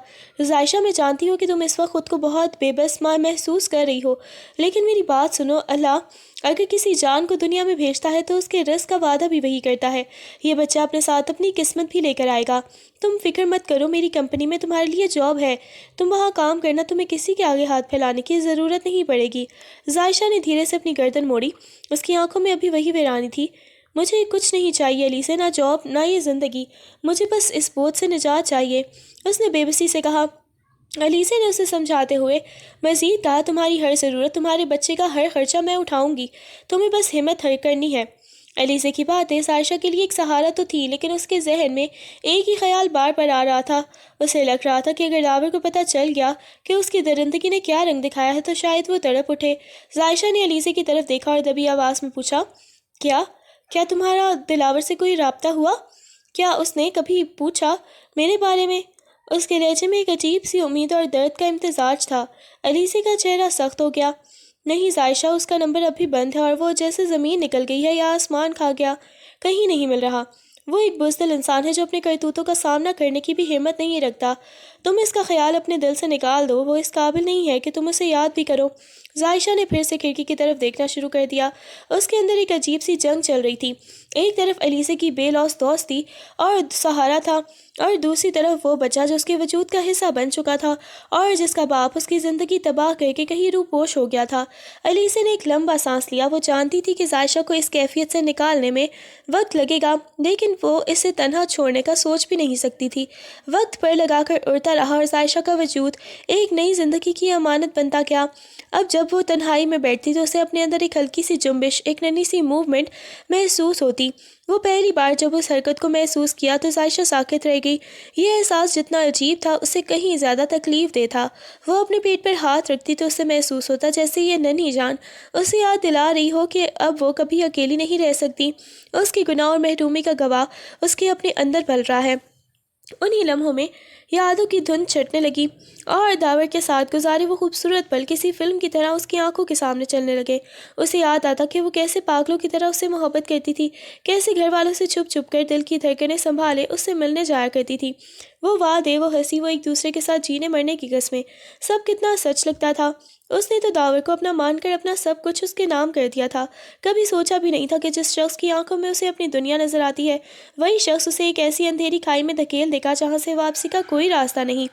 عائشہ، میں جانتی ہوں کہ تم اس وقت خود کو بہت بے بس محسوس کر رہی ہو، لیکن میری بات سنو۔ اللہ اگر کسی جان کو دنیا میں بھیجتا ہے تو اس کے رزق کا وعدہ بھی وہی کرتا ہے۔ یہ بچہ اپنے ساتھ اپنی قسمت بھی لے کر آئے گا۔ تم فکر مت کرو، میری کمپنی میں تمہارے لیے جاب ہے، تم وہاں کام کرنا، تمہیں کسی کے آگے ہاتھ پھیلانے کی ضرورت نہیں پڑے گی۔ عائشہ نے دھیرے سے اپنی گردن موڑی، اس کی آنکھوں میں ابھی وہی ویرانی تھی۔ مجھے کچھ نہیں چاہیے الیزا، نہ جاب نہ یہ زندگی، مجھے بس اس بوجھ سے نجات چاہیے، اس نے بے بسی سے کہا۔ الیزا نے اسے سمجھاتے ہوئے مزید کہا، تمہاری ہر ضرورت، تمہارے بچے کا ہر خرچہ میں اٹھاؤں گی، تمہیں بس ہمت کرنی ہے۔ الیزا کی باتیں عائشہ کے لیے ایک سہارا تو تھی، لیکن اس کے ذہن میں ایک ہی خیال بار بار آ رہا تھا۔ اسے لگ رہا تھا کہ اگر لاور کو پتہ چل گیا کہ اس کی درندگی نے کیا رنگ دکھایا ہے تو شاید وہ تڑپ اٹھے۔ عائشہ نے الیزا کی طرف دیکھا اور دبی آواز میں پوچھا، کیا تمہارا دلاور سے کوئی رابطہ ہوا؟ کیا اس نے کبھی پوچھا میرے بارے میں؟ اس کے لہجے میں ایک عجیب سی امید اور درد کا امتزاج تھا۔ الیزا کا چہرہ سخت ہو گیا۔ نہیں عائشہ، اس کا نمبر اب بھی بند ہے اور وہ جیسے زمین نکل گئی ہے یا آسمان کھا گیا، کہیں نہیں مل رہا۔ وہ ایک بزدل انسان ہے جو اپنے کرتوتوں کا سامنا کرنے کی بھی ہمت نہیں رکھتا۔ تم اس کا خیال اپنے دل سے نکال دو، وہ اس قابل نہیں ہے کہ تم اسے یاد بھی کرو۔ عائشہ نے پھر سے کھڑکی کی طرف دیکھنا شروع کر دیا۔ اس کے اندر ایک عجیب سی جنگ چل رہی تھی۔ ایک طرف الیزا کی بے لوث دوستی اور سہارا تھا، اور دوسری طرف وہ بچہ جو اس کے وجود کا حصہ بن چکا تھا اور جس کا باپ اس کی زندگی تباہ کر کے کہیں روح پوش ہو گیا تھا۔ الیزا نے ایک لمبا سانس لیا۔ وہ جانتی تھی کہ عائشہ کو اس کیفیت سے نکالنے میں وقت لگے گا، لیکن وہ اسے تنہا چھوڑنے کا سوچ بھی نہیں سکتی تھی۔ وقت پر لگا کر اڑتا رہا اور عائشہ کا وجود ایک نئی زندگی کی امانت بنتا گیا۔ اب جب وہ تنہائی میں بیٹھتی تو اسے اپنے اندر ایک ہلکی سی جنبش، ایک ننھی سی موومنٹ محسوس ہوتی۔ وہ پہلی بار جب اس حرکت کو محسوس کیا تو عائشہ ساکت رہ گئی۔ یہ احساس جتنا عجیب تھا اس سے کہیں زیادہ تکلیف دہ تھا۔ وہ اپنے پیٹ پر ہاتھ رکھتی تو اسے محسوس ہوتا جیسے یہ ننھی جان اسے یاد دلا رہی ہو کہ اب وہ کبھی اکیلی نہیں رہ سکتی۔ اس کی گناہ اور محرومی کا گواہ اس کے اپنے اندر پل رہا ہے۔ انہی لمحوں میں یادوں کی دھند چھٹنے لگی اور داور کے ساتھ گزارے وہ خوبصورت پل کسی فلم کی طرح اس کی آنکھوں کے سامنے چلنے لگے۔ اسے یاد آتا کہ وہ کیسے پاگلوں کی طرح اس سے محبت کرتی تھی، کیسے گھر والوں سے چھپ چھپ کر دل کی دھڑکنیں سنبھالے اس سے ملنے جایا کرتی تھی۔ وہ وعدے، وہ ہنسی، وہ ایک دوسرے کے ساتھ جینے مرنے کی قسمیں، سب کتنا سچ لگتا تھا۔ اس نے تو داور کو اپنا مان کر اپنا سب کچھ اس کے نام کر دیا تھا۔ کبھی سوچا بھی نہیں تھا کہ جس شخص کی آنکھوں میں اسے اپنی دنیا نظر آتی ہے وہی شخص اسے ایک ایسی اندھیری کھائی میں دھکیل دے گا جہاں سے واپسی کا کوئی راستہ نہیں۔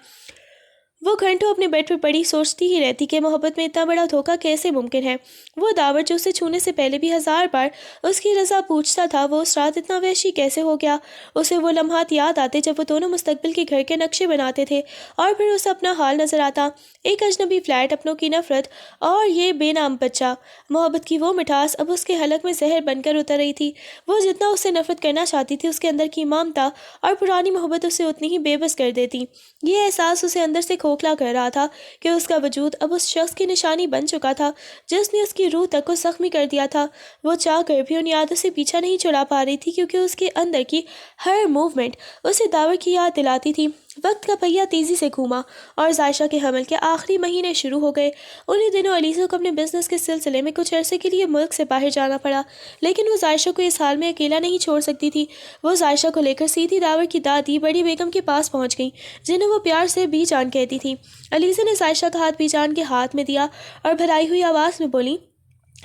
وہ گھنٹوں اپنے بیڈ پر پڑی سوچتی ہی رہتی کہ محبت میں اتنا بڑا دھوکہ کیسے ممکن ہے۔ وہ داور جو اسے چھونے سے پہلے بھی 1000 بار اس کی رضا پوچھتا تھا، وہ اس رات اتنا وحشی کیسے ہو گیا؟ اسے وہ لمحات یاد آتے جب وہ دونوں مستقبل کے گھر کے نقشے بناتے تھے اور پھر اسے اپنا حال نظر آتا، ایک اجنبی فلیٹ، اپنوں کی نفرت اور یہ بے نام بچہ۔ محبت کی وہ مٹھاس اب اس کے حلق میں زہر بن کر اتر رہی تھی۔ وہ جتنا اس سے نفرت کرنا چاہتی تھی اس کے اندر کی ممتا اور پرانی محبت اسے اتنی ہی بے بس کر دیتی۔ یہ احساس اسے اندر سے کھوکھلا کر رہا تھا کہ اس کا وجود اب اس شخص کی نشانی بن چکا تھا جس نے اس کی روح تک کو زخمی کر دیا تھا۔ وہ چاہ کر بھی ان یادوں سے پیچھا نہیں چھڑا پا رہی تھی کیونکہ اس کے اندر کی ہر موومنٹ اسے داور کی یاد دلاتی تھی۔ وقت کا پہیہ تیزی سے گھوما اور عائشہ کے حمل کے آخری مہینے شروع ہو گئے۔ انہی دنوں الیزا کو اپنے بزنس کے سلسلے میں کچھ عرصے کے لیے ملک سے باہر جانا پڑا، لیکن وہ عائشہ کو اس حال میں اکیلا نہیں چھوڑ سکتی تھی۔ وہ عائشہ کو لے کر سیدھی داور کی دادی بڑی بیگم کے پاس پہنچ گئیں، جنہیں وہ پیار سے بی جان کہتی تھی۔ الیزا نے عائشہ کا ہاتھ بی جان کے ہاتھ میں دیا اور بھرائی ہوئی آواز میں بولی،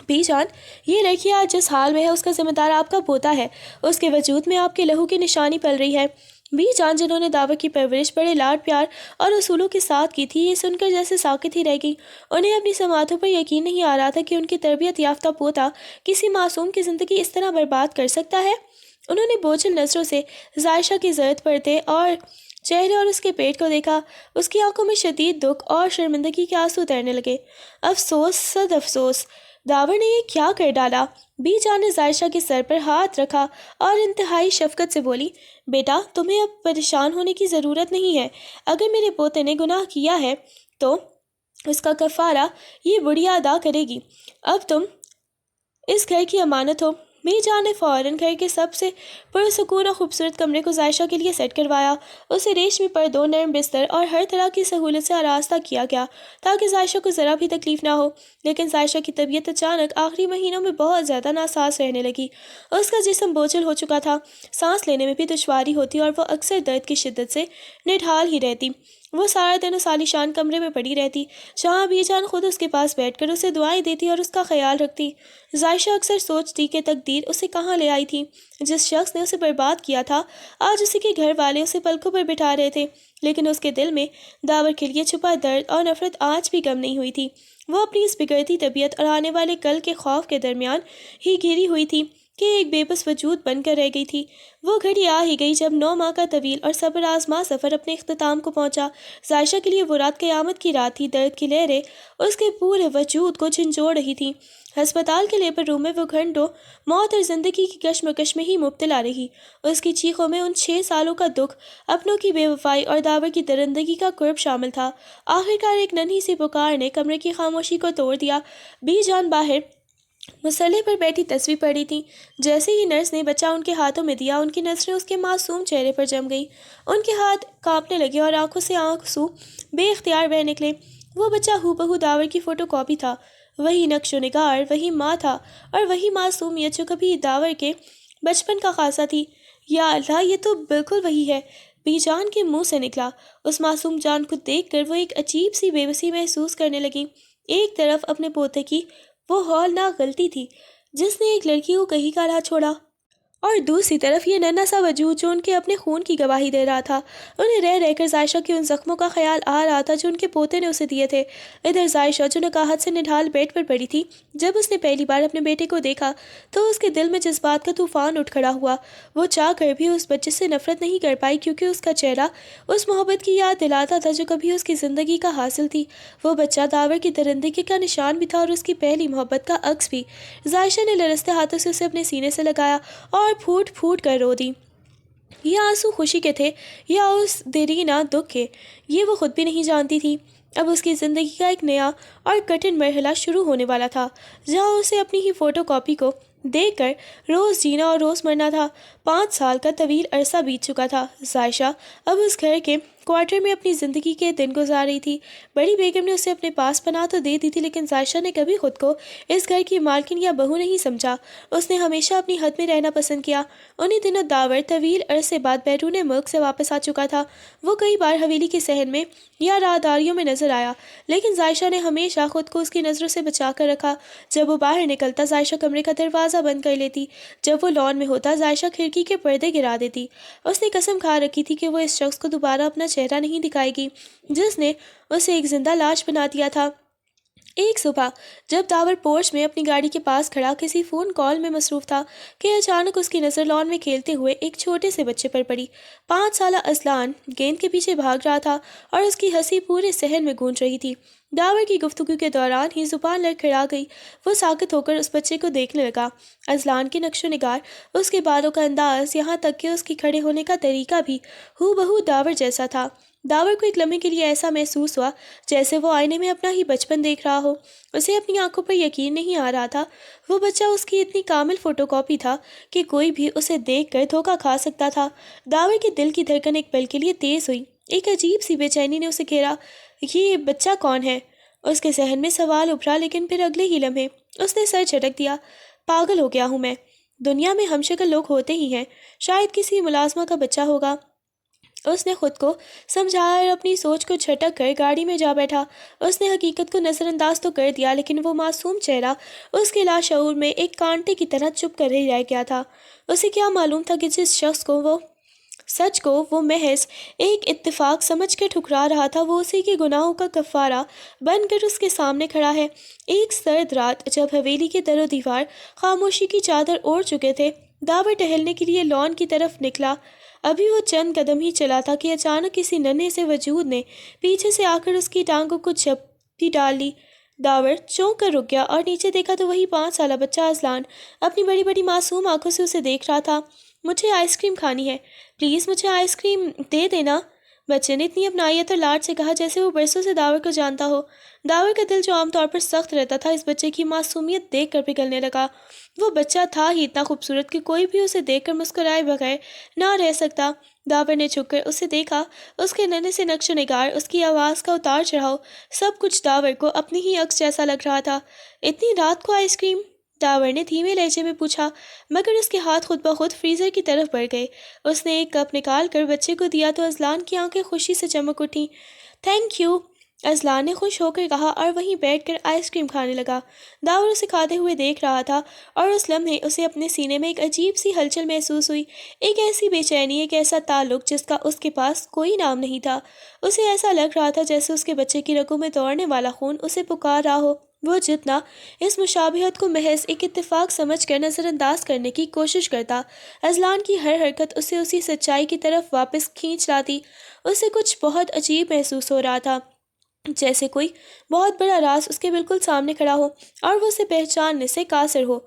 بی جان، یہ لڑکی آج جس حال میں ہے اس کا ذمہ دار آپ کا پوتا ہے، اس کے وجود میں آپ کے لہو کی نشانی پل رہی ہے۔ بی جان، جنہوں نے داور کی پرورش بڑے لاڈ پیار اور اصولوں کے ساتھ کی تھی، یہ سن کر جیسے ساکت ہی رہ گئی۔ انہیں اپنی سماعتوں پر یقین نہیں آ رہا تھا کہ ان کی تربیت یافتہ پوتا کسی معصوم کی زندگی اس طرح برباد کر سکتا ہے۔ انہوں نے بوجھل نظروں سے عائشہ کی زرد پردے اور چہرے اور اس کے پیٹ کو دیکھا۔ اس کی آنکھوں میں شدید دکھ اور شرمندگی کے آنسو تیرنے لگے۔ افسوس، صد افسوس، داور نے یہ کیا کر ڈالا؟ بی جان نے ظاہرشاہ کے سر پر ہاتھ رکھا اور انتہائی شفقت سے بولی، بیٹا تمہیں اب پریشان ہونے کی ضرورت نہیں ہے۔ اگر میرے پوتے نے گناہ کیا ہے تو اس کا کفارہ یہ بڑھیا ادا کرے گی۔ اب تم اس گھر کی امانت ہو۔ بی جان نے فوراً گھر کے سب سے پرسکون اور خوبصورت کمرے کو ظاہرشاہ کے لیے سیٹ کروایا۔ اسے ریشمی پردوں، نرم بستر اور ہر طرح کی سہولت سے آراستہ کیا گیا تاکہ ظاہرشاہ کو ذرا بھی تکلیف نہ ہو۔ لیکن ظاہرشاہ کی طبیعت اچانک آخری مہینوں میں بہت زیادہ ناساز رہنے لگی۔ اس کا جسم بوجھل ہو چکا تھا، سانس لینے میں بھی دشواری ہوتی اور وہ اکثر درد کی شدت سے نڈھال ہی رہتی۔ وہ سارا دن اس عالیشان کمرے میں پڑی رہتی جہاں بی جان خود اس کے پاس بیٹھ کر اسے دعائیں دیتی اور اس کا خیال رکھتی۔ ظاہرشاہ اکثر سوچتی کہ تقدیر اسے کہاں لے آئی تھی۔ جس شخص نے اسے برباد کیا تھا آج اسی کے گھر والے اسے پلکوں پر بٹھا رہے تھے، لیکن اس کے دل میں داور کے لیے چھپا درد اور نفرت آج بھی کم نہیں ہوئی تھی۔ وہ اپنی اس بگڑتی طبیعت اور آنے والے کل کے خوف کے درمیان ہی گھری ہوئی تھی کہ ایک بے بس وجود بن کر رہ گئی تھی۔ وہ گھڑی آ ہی گئی جب 9 ماہ کا طویل اور صبر آزما سفر اپنے اختتام کو پہنچا۔ ظاہرشاہ کے لیے وہ رات قیامت کی رات تھی۔ درد کی لہریں اس کے پورے وجود کو جھنجھوڑ رہی تھیں۔ ہسپتال کے لیبر روم میں وہ گھنٹوں موت اور زندگی کی کشمکش میں ہی مبتلا رہی۔ اس کی چیخوں میں ان 6 سالوں کا دکھ، اپنوں کی بے وفائی اور داور کی درندگی کا قرب شامل تھا۔ آخرکار ایک ننھی سی پکار نے کمرے کی خاموشی کو توڑ دیا۔ بی جان باہر مسلح پر بیٹھی تصویر پڑی تھی۔ جیسے ہی نرس نے بچہ ان کے ہاتھوں میں دیا، ان کی نظریں اس کے معصوم چہرے پر جم گئی۔ ان کے ہاتھ کانپنے لگے اور آنکھوں سے آنسو بے اختیار بہہ نکلے۔ وہ بچہ ہو بہو داور کی فوٹو کاپی تھا، وہی نقش و نگار، وہی ماں تھا اور وہی معصومیت جو کبھی داور کے بچپن کا خاصہ تھی۔ یا اللہ، یہ تو بالکل وہی ہے، بی جان کے منہ سے نکلا۔ اس معصوم جان کو دیکھ کر وہ ایک عجیب سی بے بسی محسوس کرنے لگی۔ ایک طرف اپنے پوتے کی وہ ہولناک غلطی تھی جس نے ایک لڑکی کو کہیں کا راہ چھوڑا، اور دوسری طرف یہ ننھا سا وجود جو ان کے اپنے خون کی گواہی دے رہا تھا۔ انہیں رہ رہ کر ظاہرشاہ کے ان زخموں کا خیال آ رہا تھا جو ان کے پوتے نے اسے دیے تھے۔ ادھر ظاہرشاہ جو نکاہت سے نڈھال بیڈ پر پڑی تھی، جب اس نے پہلی بار اپنے بیٹے کو دیکھا تو اس کے دل میں جذبات کا طوفان اٹھ کھڑا ہوا۔ وہ چاہ کر بھی اس بچے سے نفرت نہیں کر پائی کیونکہ اس کا چہرہ اس محبت کی یاد دلاتا تھا جو کبھی اس کی زندگی کا حاصل تھی۔ وہ بچہ داور کی درندگی کا نشان بھی تھا اور اس کی پہلی محبت کا عکس بھی۔ ظاہرشاہ نے لرزتے ہاتھوں سے اسے اپنے سینے سے لگایا اور پھوٹ پھوٹ کر رو دی۔ یہ آنسو خوشی کے تھے یا اس دیرینہ دکھ کے، یہ وہ خود بھی نہیں جانتی تھی۔ اب اس کی زندگی کا ایک نیا اور کٹھن مرحلہ شروع ہونے والا تھا جہاں اسے اپنی ہی فوٹو کاپی کو دیکھ کر روز جینا اور روز مرنا تھا۔ 5 سال کا طویل عرصہ بیت چکا تھا۔ ظاہرشاہ اب اس گھر کے کوارٹر میں اپنی زندگی کے دن گزار رہی تھی۔ بڑی بیگم نے اسے اپنے پاس پناہ تو دے دی تھی، لیکن ظاہرشاہ نے کبھی خود کو اس گھر کی مالکن یا بہو نہیں سمجھا۔ اس نے ہمیشہ اپنی حد میں رہنا پسند کیا۔ انہی دنوں داور طویل عرصے بعد بیرون ملک سے واپس آ چکا تھا۔ وہ کئی بار حویلی کے صحن میں یا راہداریوں میں نظر آیا، لیکن ظاہرشاہ نے ہمیشہ خود کو اس کی نظروں سے بچا کر رکھا۔ جب وہ باہر نکلتا، ظاہرشاہ کمرے کا دروازہ بند کر لیتی۔ جب وہ لان میں ہوتا، ظاہرشاہ کھڑکی کے پردے گرا دیتی۔ اس نے قسم کھا رکھی تھی کہ وہ اس شخص کو دوبارہ اپنا چہرہ نہیں دکھائے گی جس نے اسے ایک زندہ لاش بنا دیا تھا۔ ایک صبح جب داور پورچ میں اپنی گاڑی کے پاس کھڑا کسی فون کال میں مصروف تھا کہ اچانک اس کی نظر لان میں کھیلتے ہوئے ایک چھوٹے سے بچے پر پڑی۔ 5 سالہ اذلان گیند کے پیچھے بھاگ رہا تھا اور اس کی ہنسی پورے صحن میں گونج رہی تھی۔ داور کی گفتگو کے دوران ہی زبان لڑکھڑا گئی۔ وہ ساکت ہو کر اس بچے کو دیکھنے لگا۔ اذلان کے نقش و نگار، اس کے بالوں کا انداز، یہاں تک کہ اس کے کھڑے ہونے کا طریقہ بھی ہو بہو داور جیسا تھا۔ داور کو ایک لمحے کے لیے ایسا محسوس ہوا جیسے وہ آئینے میں اپنا ہی بچپن دیکھ رہا ہو۔ اسے اپنی آنکھوں پر یقین نہیں آ رہا تھا۔ وہ بچہ اس کی اتنی کامل فوٹو کاپی تھا کہ کوئی بھی اسے دیکھ کر دھوکہ کھا سکتا تھا۔ داور کے دل کی دھڑکن ایک پل کے لیے تیز ہوئی۔ ایک عجیب سی بے چینی نے اسے گھیرا۔ یہ بچہ کون ہے؟ اس کے ذہن میں سوال ابھرا، لیکن پھر اگلے ہی لمحے اس نے سر جھٹک دیا۔ پاگل ہو گیا ہوں میں؟ دنیا میں ہم شکل لوگ ہوتے ہی ہیں، شاید کسی ملازمہ کا بچہ ہوگا۔ اس نے خود کو سمجھایا اور اپنی سوچ کو جھٹک کر گاڑی میں جا بیٹھا۔ اس نے حقیقت کو نظر انداز تو کر دیا، لیکن وہ معصوم چہرہ اس کے لاشعور میں ایک کانٹے کی طرح چپ کر ہی رہ گیا تھا۔ اسے کیا معلوم تھا کہ جس شخص کو وہ سچ کو وہ محض ایک اتفاق سمجھ کر ٹھکرا رہا تھا، وہ اسی کے گناہوں کا کفارہ بن کر اس کے سامنے کھڑا ہے۔ ایک سرد رات جب حویلی کے در و دیوار خاموشی کی چادر اوڑھ چکے تھے، داور ٹہلنے کے لیے لان کی طرف نکلا۔ ابھی وہ چند قدم ہی چلا تھا کہ اچانک کسی ننھے سے وجود نے پیچھے سے آ کر اس کی ٹانگوں کو جھپٹی ڈال لی۔ داور چونک کر رک گیا اور نیچے دیکھا تو وہی 5 سالہ بچہ اذلان اپنی بڑی بڑی معصوم آنکھوں سے اسے دیکھ رہا تھا۔ مجھے آئس کریم کھانی ہے، پلیز مجھے آئس کریم دے دینا، بچے نے اتنی اپنائیت اور لاڈ سے کہا جیسے وہ برسوں سے داور کو جانتا ہو۔ داور کا دل جو عام طور پر سخت رہتا تھا اس بچے کی معصومیت دیکھ کر پگھلنے لگا۔ وہ بچہ تھا ہی اتنا خوبصورت کہ کوئی بھی اسے دیکھ کر مسکرائے بغیر نہ رہ سکتا۔ داور نے جھک کر اسے دیکھا، اس کے ننھے سے نقش و نگار، اس کی آواز کا اتار چڑھاؤ، سب کچھ داور کو اپنی ہی عکس جیسا لگ رہا تھا۔ اتنی رات کو آئس کریم؟ داور نے دھیمے لہجے میں پوچھا، مگر اس کے ہاتھ خود بخود فریزر کی طرف بڑھ گئے۔ اس نے ایک کپ نکال کر بچے کو دیا تو اذلان کی آنکھیں خوشی سے چمک اٹھیں۔ تھینک یو، اذلان نے خوش ہو کر کہا اور وہیں بیٹھ کر آئس کریم کھانے لگا۔ داور اسے کھاتے ہوئے دیکھ رہا تھا اور اس لمحے اسے اپنے سینے میں ایک عجیب سی ہلچل محسوس ہوئی، ایک ایسی بے چینی، ایک ایسا تعلق جس کا اس کے پاس کوئی نام نہیں تھا۔ اسے ایسا لگ رہا تھا جیسے اس کے بچے کی رگوں میں دوڑنے والا خون اسے پکار رہا ہو۔ وہ جتنا اس مشابہت کو محض ایک اتفاق سمجھ کر نظر انداز کرنے کی کوشش کرتا، اذلان کی ہر حرکت اسے اسی سچائی کی طرف واپس کھینچ لاتی۔ اسے کچھ بہت عجیب محسوس ہو رہا تھا، جیسے کوئی بہت بڑا راز اس کے بالکل سامنے کھڑا ہو اور وہ اسے پہچاننے سے قاصر ہو۔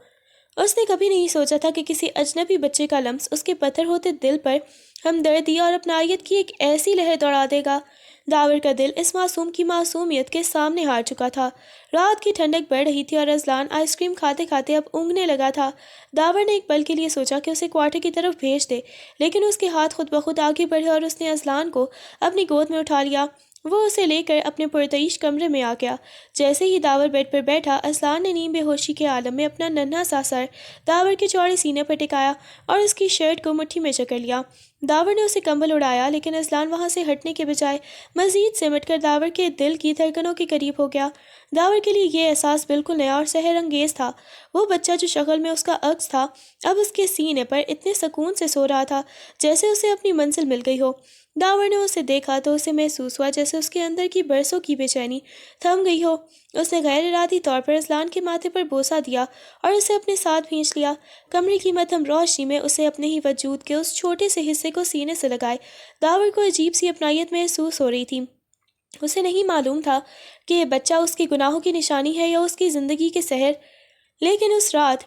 اس نے کبھی نہیں سوچا تھا کہ کسی اجنبی بچے کا لمس اس کے پتھر ہوتے دل پر ہمدردی اور اپنائیت کی ایک ایسی لہر دوڑا دے گا۔ داور کا دل اس معصوم کی معصومیت کے سامنے ہار چکا تھا۔ رات کی ٹھنڈک بڑھ رہی تھی اور اذلان آئس کریم کھاتے کھاتے اب اونگنے لگا تھا۔ داور نے ایک پل کے لیے سوچا کہ اسے کوارٹر کی طرف بھیج دے، لیکن اس کے ہاتھ خود بخود آگے بڑھے اور اس نے اذلان کو اپنی گود میں اٹھا لیا۔ وہ اسے لے کر اپنے پرتعیش کمرے میں آ گیا۔ جیسے ہی داور بیڈ پر بیٹھا، اذلان نے نیم بے ہوشی کے عالم میں اپنا ننھا سا سر داور کے چوڑے سینے پر ٹکایا اور اس کی شرٹ کو مٹھی میں جکڑ لیا۔ داور نے اسے کمبل اڑایا، لیکن اذلان وہاں سے ہٹنے کے بجائے مزید سمٹ کر داور کے دل کی دھڑکنوں کے قریب ہو گیا۔ داور کے لیے یہ احساس بالکل نیا اور سحر انگیز تھا۔ وہ بچہ جو شکل میں اس کا عکس تھا، اب اس کے سینے پر اتنے سکون سے سو رہا تھا جیسے اسے اپنی منزل مل گئی ہو۔ داور نے اسے دیکھا تو اسے محسوس ہوا جیسے اس کے اندر کی برسوں کی بے چینی تھم گئی ہو۔ اس نے غیر ارادی طور پر اذلان کے ماتھے پر بوسہ دیا اور اسے اپنے ساتھ کھینچ لیا۔ کمرے کی مدھم روشنی میں اسے اپنے ہی وجود کے اس چھوٹے سے حصے کو سینے سے لگائے داور کو عجیب سی اپنائیت محسوس ہو رہی تھی۔ اسے نہیں معلوم تھا کہ یہ بچہ اس کی گناہوں کی نشانی ہے یا اس کی زندگی کے سحر، لیکن اس رات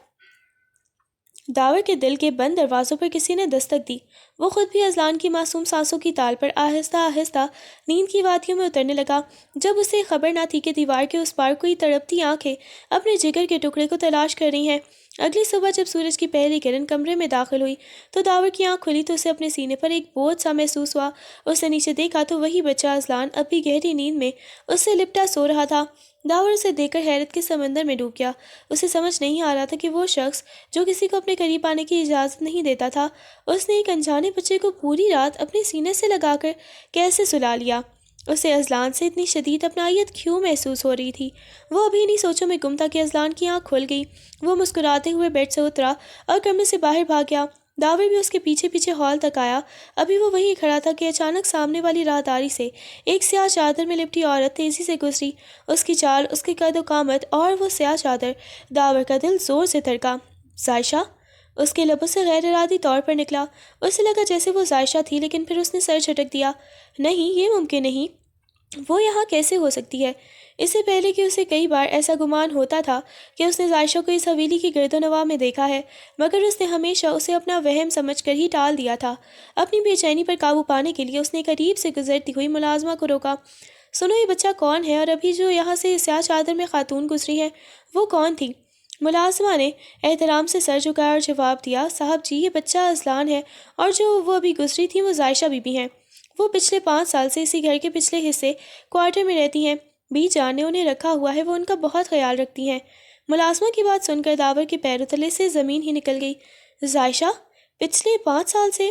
داور کے دل کے بند دروازوں پر کسی نے دستک دی۔ وہ خود بھی اذلان کی معصوم سانسوں کی تال پر آہستہ آہستہ نیند کی وادیوں میں اترنے لگا۔ جب اسے خبر نہ تھی کہ دیوار کے اس پار کوئی تڑپتی آنکھیں اپنے جگر کے ٹکڑے کو تلاش کر رہی ہیں۔ اگلی صبح جب سورج کی پہلی کرن کمرے میں داخل ہوئی تو داور کی آنکھ کھلی تو اسے اپنے سینے پر ایک بوجھ سا محسوس ہوا۔ اس نے نیچے دیکھا تو وہی بچہ اذلان اب بھی گہری نیند میں اس سے لپٹا سو رہا تھا۔ داور اسے دیکھ کر حیرت کے سمندر میں ڈوب گیا۔ اسے سمجھ نہیں آ رہا تھا کہ وہ شخص جو کسی کو اپنے قریب آنے کی اجازت نہیں دیتا تھا، اس نے ایک انجانے بچے کو پوری رات اپنے سینے سے لگا کر کیسے سلا لیا۔ اسے اذلان سے اتنی شدید اپنائیت کیوں محسوس ہو رہی تھی؟ وہ ابھی انہی سوچوں میں گم تھا کہ اذلان کی آنکھ کھل گئی۔ وہ مسکراتے ہوئے بیڈ سے اترا اور کمرے سے باہر بھاگ گیا۔ داور بھی اس کے پیچھے پیچھے ہال تک آیا۔ ابھی وہ وہیں کھڑا تھا کہ اچانک سامنے والی راہداری سے ایک سیاہ چادر میں لپٹی عورت تیزی سے گزری۔ اس کی چال، اس کے قد و قامت اور وہ سیاہ چادر، داور کا دل زور سے دھڑکا۔ ذائشہ؟ اس کے لبوں سے غیر ارادی طور پر نکلا۔ اسے لگا جیسے وہ ذائشہ تھی، لیکن پھر اس نے سر جھٹک دیا۔ نہیں، یہ ممکن نہیں، وہ یہاں کیسے ہو سکتی ہے؟ اس سے پہلے کہ اسے کئی بار ایسا گمان ہوتا تھا کہ اس نے ذائشہ کو اس حویلی کی گرد و نواح میں دیکھا ہے، مگر اس نے ہمیشہ اسے اپنا وہم سمجھ کر ہی ٹال دیا تھا۔ اپنی بے چینی پر قابو پانے کے لیے اس نے قریب سے گزرتی ہوئی ملازمہ کو روکا۔ سنو، یہ بچہ کون ہے اور ابھی جو یہاں سے سیاہ چادر میں خاتون گزری ہے وہ کون تھی؟ ملازمہ نے احترام سے سر جھکایا اور جواب دیا، صاحب جی، یہ بچہ اذلان ہے اور جو وہ ابھی گزری تھی وہ ذائشہ بی بی ہیں۔ وہ پچھلے 5 سال سے اسی گھر کے پچھلے حصے کوارٹر میں رہتی ہیں۔ بی جان نے انہیں رکھا ہوا ہے، وہ ان کا بہت خیال رکھتی ہیں۔ ملازمہ کی بات سن کر داور کے پیروں تلے سے زمین ہی نکل گئی۔ ذائشہ؟ پچھلے 5 سال سے؟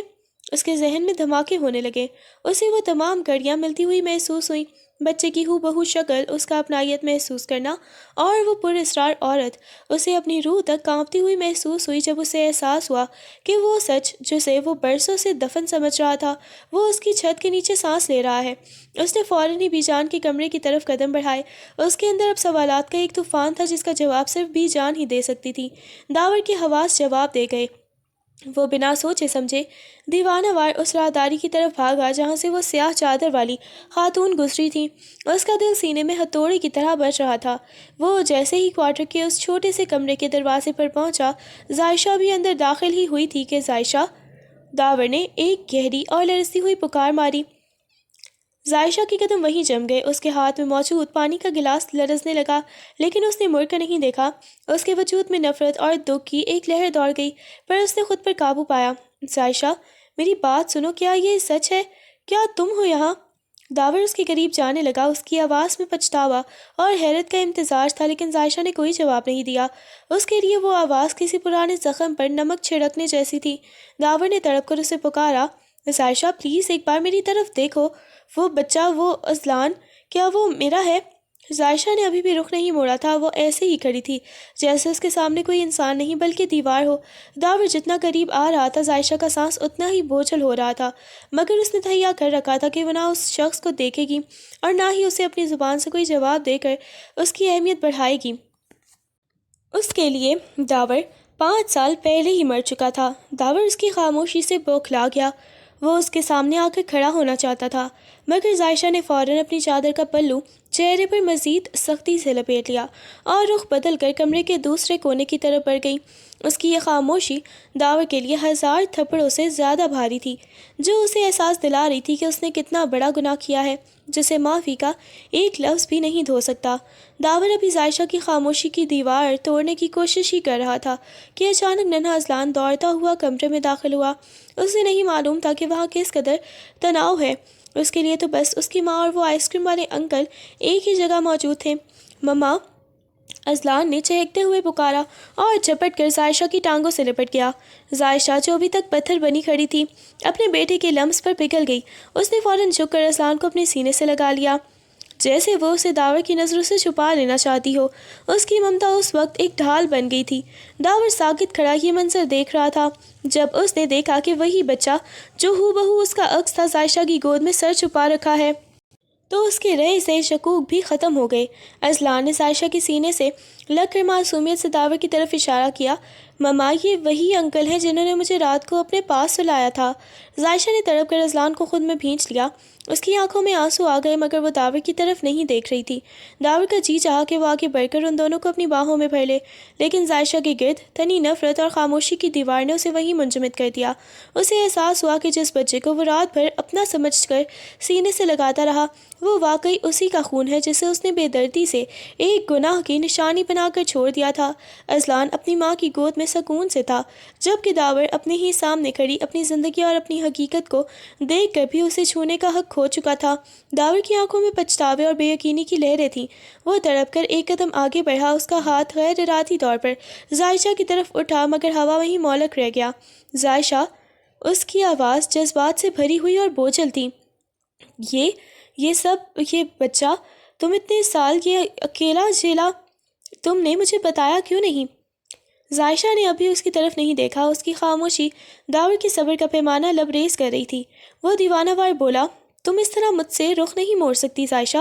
اس کے ذہن میں دھماکے ہونے لگے۔ اسے وہ تمام گھڑیاں ملتی ہوئی محسوس ہوئیں، بچے کی ہو بہو شکل، اس کا اپنائیت محسوس کرنا، اور وہ پر اسرار عورت اسے اپنی روح تک کانپتی ہوئی محسوس ہوئی جب اسے احساس ہوا کہ وہ سچ جسے وہ برسوں سے دفن سمجھ رہا تھا وہ اس کی چھت کے نیچے سانس لے رہا ہے۔ اس نے فوراً ہی بی جان کے کمرے کی طرف قدم بڑھائے۔ اس کے اندر اب سوالات کا ایک طوفان تھا جس کا جواب صرف بی جان ہی دے سکتی تھی۔ داور کے حواس جواب دے گئے، وہ بنا سوچے سمجھے دیوانہ وار اس راہداری کی طرف بھاگا جہاں سے وہ سیاہ چادر والی خاتون گزری تھی۔ اس کا دل سینے میں ہتھوڑے کی طرح بج رہا تھا۔ وہ جیسے ہی کوارٹر کے اس چھوٹے سے کمرے کے دروازے پر پہنچا، ظاہشہ بھی اندر داخل ہی ہوئی تھی کہ ظاہشہ، داور نے ایک گہری اور لرزتی ہوئی پکار ماری۔ ظاہشہ کے قدم وہیں جم گئے، اس کے ہاتھ میں موجود پانی کا گلاس لرزنے لگا، لیکن اس نے مڑ کر نہیں دیکھا۔ اس کے وجود میں نفرت اور دکھ کی ایک لہر دوڑ گئی، پر اس نے خود پر قابو پایا۔ ظاہشہ، میری بات سنو، کیا یہ سچ ہے؟ کیا تم ہو یہاں؟ داور اس کے قریب جانے لگا، اس کی آواز میں پچھتاوا اور حیرت کا امتزاج تھا، لیکن ظاہشہ نے کوئی جواب نہیں دیا۔ اس کے لیے وہ آواز کسی پرانے زخم پر نمک چھڑکنے جیسی تھی۔ داور نے تڑپ کر اسے پکارا، ظاہشہ پلیز ایک بار میری طرف دیکھو، وہ بچہ، وہ اذلان، کیا وہ میرا ہے؟ ظاہشہ نے ابھی بھی رخ نہیں موڑا تھا، وہ ایسے ہی کھڑی تھی جیسے اس کے سامنے کوئی انسان نہیں بلکہ دیوار ہو۔ داور جتنا قریب آ رہا تھا، ظاہشہ کا سانس اتنا ہی بوجھل ہو رہا تھا، مگر اس نے تہیا کر رکھا تھا کہ وہ نہ اس شخص کو دیکھے گی اور نہ ہی اسے اپنی زبان سے کوئی جواب دے کر اس کی اہمیت بڑھائے گی۔ اس کے لیے داور 5 سال پہلے ہی مر چکا تھا۔ داور اس کی خاموشی سے بوکھلا گیا۔ وہ اس کے سامنے آ کر کھڑا ہونا چاہتا تھا، مگر ظاہشہ نے فوراً اپنی چادر کا پلو چہرے پر مزید سختی سے لپیٹ لیا اور رخ بدل کر کمرے کے دوسرے کونے کی طرف بڑھ گئی۔ اس کی یہ خاموشی داور کے لیے 1000 تھپڑوں سے زیادہ بھاری تھی، جو اسے احساس دلا رہی تھی کہ اس نے کتنا بڑا گناہ کیا ہے جسے معافی کا ایک لفظ بھی نہیں دھو سکتا۔ داور ابھی ظاہشہ کی خاموشی کی دیوار توڑنے کی کوشش ہی کر رہا تھا کہ اچانک ننھا اذلان دوڑتا ہوا کمرے میں داخل ہوا۔ اسے نہیں معلوم تھا کہ وہاں کس قدر تناؤ ہے، اس کے لیے تو بس اس کی ماں اور وہ آئس کریم والے انکل ایک ہی جگہ موجود تھے۔ مما، اذلان نے چہکتے ہوئے پکارا اور جھپٹ کر ظاہشہ کی ٹانگوں سے لپٹ گیا۔ ظاہشہ، جو ابھی تک پتھر بنی کھڑی تھی، اپنے بیٹے کے لمس پر پگھل گئی۔ اس نے فوراً جھک کر اذلان کو اپنے سینے سے لگا لیا، جیسے وہ اسے داور کی نظروں سے چھپا لینا چاہتی ہو۔ اس کی ممتا اس وقت ایک ڈھال بن گئی تھی۔ داور ساکت کھڑا یہ منظر دیکھ رہا تھا۔ جب اس نے دیکھا کہ وہی بچہ جو ہو بہو اس کا عکس تھا ظاہشہ کی گود میں سر چھپا رکھا ہے، تو اس کے رہے سے شکوک بھی ختم ہو گئے۔ اذلان نے ظاہشہ کے سینے سے لگ کر معصومیت سے داور کی طرف اشارہ کیا، مما، یہ وہی انکل ہیں جنہوں نے مجھے رات کو اپنے پاس سلایا تھا۔ ظاہشہ نے تڑپ کر اذلان کو خود میں بھینچ لیا۔ اس کی آنکھوں میں آنسو آ گئے، مگر وہ داور کی طرف نہیں دیکھ رہی تھی۔ داور کا جی چاہا کہ وہ آگے بڑھ کر ان دونوں کو اپنی باہوں میں بھر لے، لیکن ظاہشہ کے گرد تنی نفرت اور خاموشی کی دیوار نے اسے وہیں منجمد کر دیا۔ اسے احساس ہوا کہ جس بچے کو وہ رات بھر اپنا سمجھ کر سینے سے لگاتا رہا، وہ واقعی اسی کا خون ہے جسے اس نے بے دردی سے ایک گناہ کی نشانی بنا کر چھوڑ دیا تھا۔ اذلان اپنی ماں کی گود میں سکون سے تھا، جبکہ داور اپنے ہی سامنے کھڑی اپنی زندگی اور اپنی حقیقت کو دیکھ کر بھی اسے چھونے کا حق کھو چکا تھا۔ داور کی آنکھوں میں پچھتاوے اور بے یقینی کی لہریں تھیں۔ وہ تڑپ کر ایک قدم آگے بڑھا، اس کا ہاتھ غیر ارادی طور پر ظاہشہ کی طرف اٹھا، مگر ہوا وہیں معلق رہ گیا۔ ظاہشہ، اس کی آواز جذبات سے بھری ہوئی اور بوجھل تھی، یہ بچہ تم اتنے سال یہ اکیلا جھیلا، تم نے مجھے بتایا کیوں نہیں؟ ظاہشہ نے ابھی اس کی طرف نہیں دیکھا۔ اس کی خاموشی داور کی صبر کا پیمانہ لبریز کر رہی تھی۔ وہ دیوانہ وار بولا، تم اس طرح مجھ سے رخ نہیں موڑ سکتی ظاہشہ۔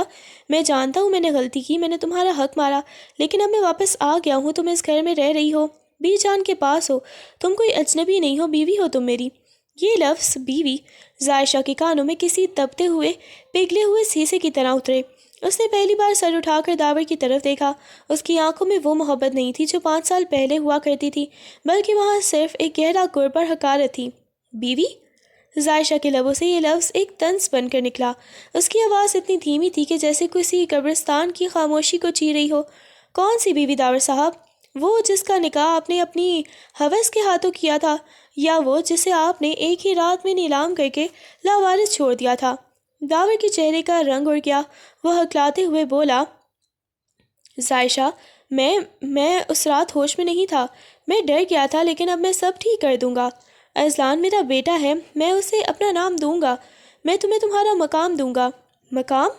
میں جانتا ہوں میں نے غلطی کی، میں نے تمہارا حق مارا، لیکن اب میں واپس آ گیا ہوں، تم اس گھر میں رہ رہی ہو، بی جان کے پاس ہو، تم کوئی اجنبی نہیں ہو، بیوی ہو تم میری۔ یہ لفظ بیوی ظاہشہ کے کانوں میں کسی تپتے ہوئے پگھلے ہوئے سیسے کی طرح اترے۔ اس نے پہلی بار سر اٹھا کر داور کی طرف دیکھا۔ اس کی آنکھوں میں وہ محبت نہیں تھی جو 5 سال پہلے ہوا کرتی تھی، بلکہ وہاں صرف ایک گہرا قرب اور حقارت تھی۔ بیوی؟ ظاہشہ کے لبوں سے یہ لفظ ایک طنز بن کر نکلا۔ اس کی آواز اتنی دھیمی تھی کہ جیسے کسی قبرستان کی خاموشی کو چیر رہی ہو۔ کون سی بیوی داور صاحب؟ وہ جس کا نکاح آپ نے اپنی ہوس کے ہاتھوں کیا تھا، یا وہ جسے آپ نے ایک ہی رات میں نیلام کر کے لاوارث چھوڑ دیا تھا؟ داور کے چہرے کا رنگ اڑ گیا۔ وہ ہکلاتے ہوئے بولا، ظاہشہ، میں اس رات ہوش میں نہیں تھا، میں ڈر گیا تھا، لیکن اب میں سب ٹھیک کر دوں گا۔ اذلان میرا بیٹا ہے، میں اسے اپنا نام دوں گا، میں تمہیں تمہارا مقام دوں گا۔ مقام؟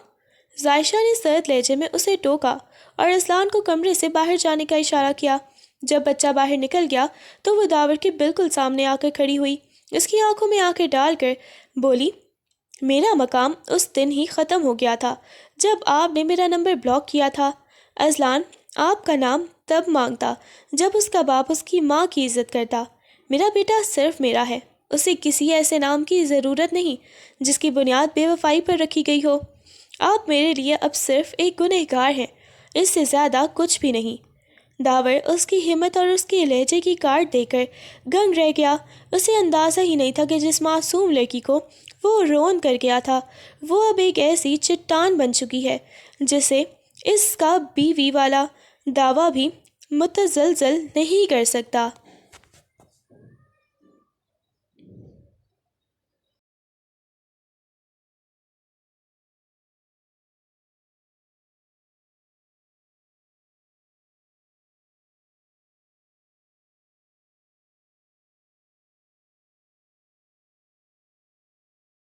ظاہشہ نے سرد لہجے میں اسے ٹوکا اور اذلان کو کمرے سے باہر جانے کا اشارہ کیا۔ جب بچہ باہر نکل گیا تو وہ داور کے بالکل سامنے آ کر کھڑی ہوئی، اس کی آنکھوں میں آنکھیں ڈال کر بولی، میرا مقام اس دن ہی ختم ہو گیا تھا جب آپ نے میرا نمبر بلاک کیا تھا۔ اذلان آپ کا نام تب مانگتا جب اس کا باپ اس کی ماں کی عزت کرتا۔ میرا بیٹا صرف میرا ہے، اسے کسی ایسے نام کی ضرورت نہیں جس کی بنیاد بے وفائی پر رکھی گئی ہو۔ آپ میرے لیے اب صرف ایک گنہگار ہیں، اس سے زیادہ کچھ بھی نہیں۔ داور اس کی ہمت اور اس کے لہجے کی کاٹ دے کر گنگ رہ گیا۔ اسے اندازہ ہی نہیں تھا کہ جس معصوم لڑکی کو وہ رون کر گیا تھا وہ اب ایک ایسی چٹان بن چکی ہے جسے اس کا بیوی والا دعویٰ بھی متزلزل نہیں کر سکتا۔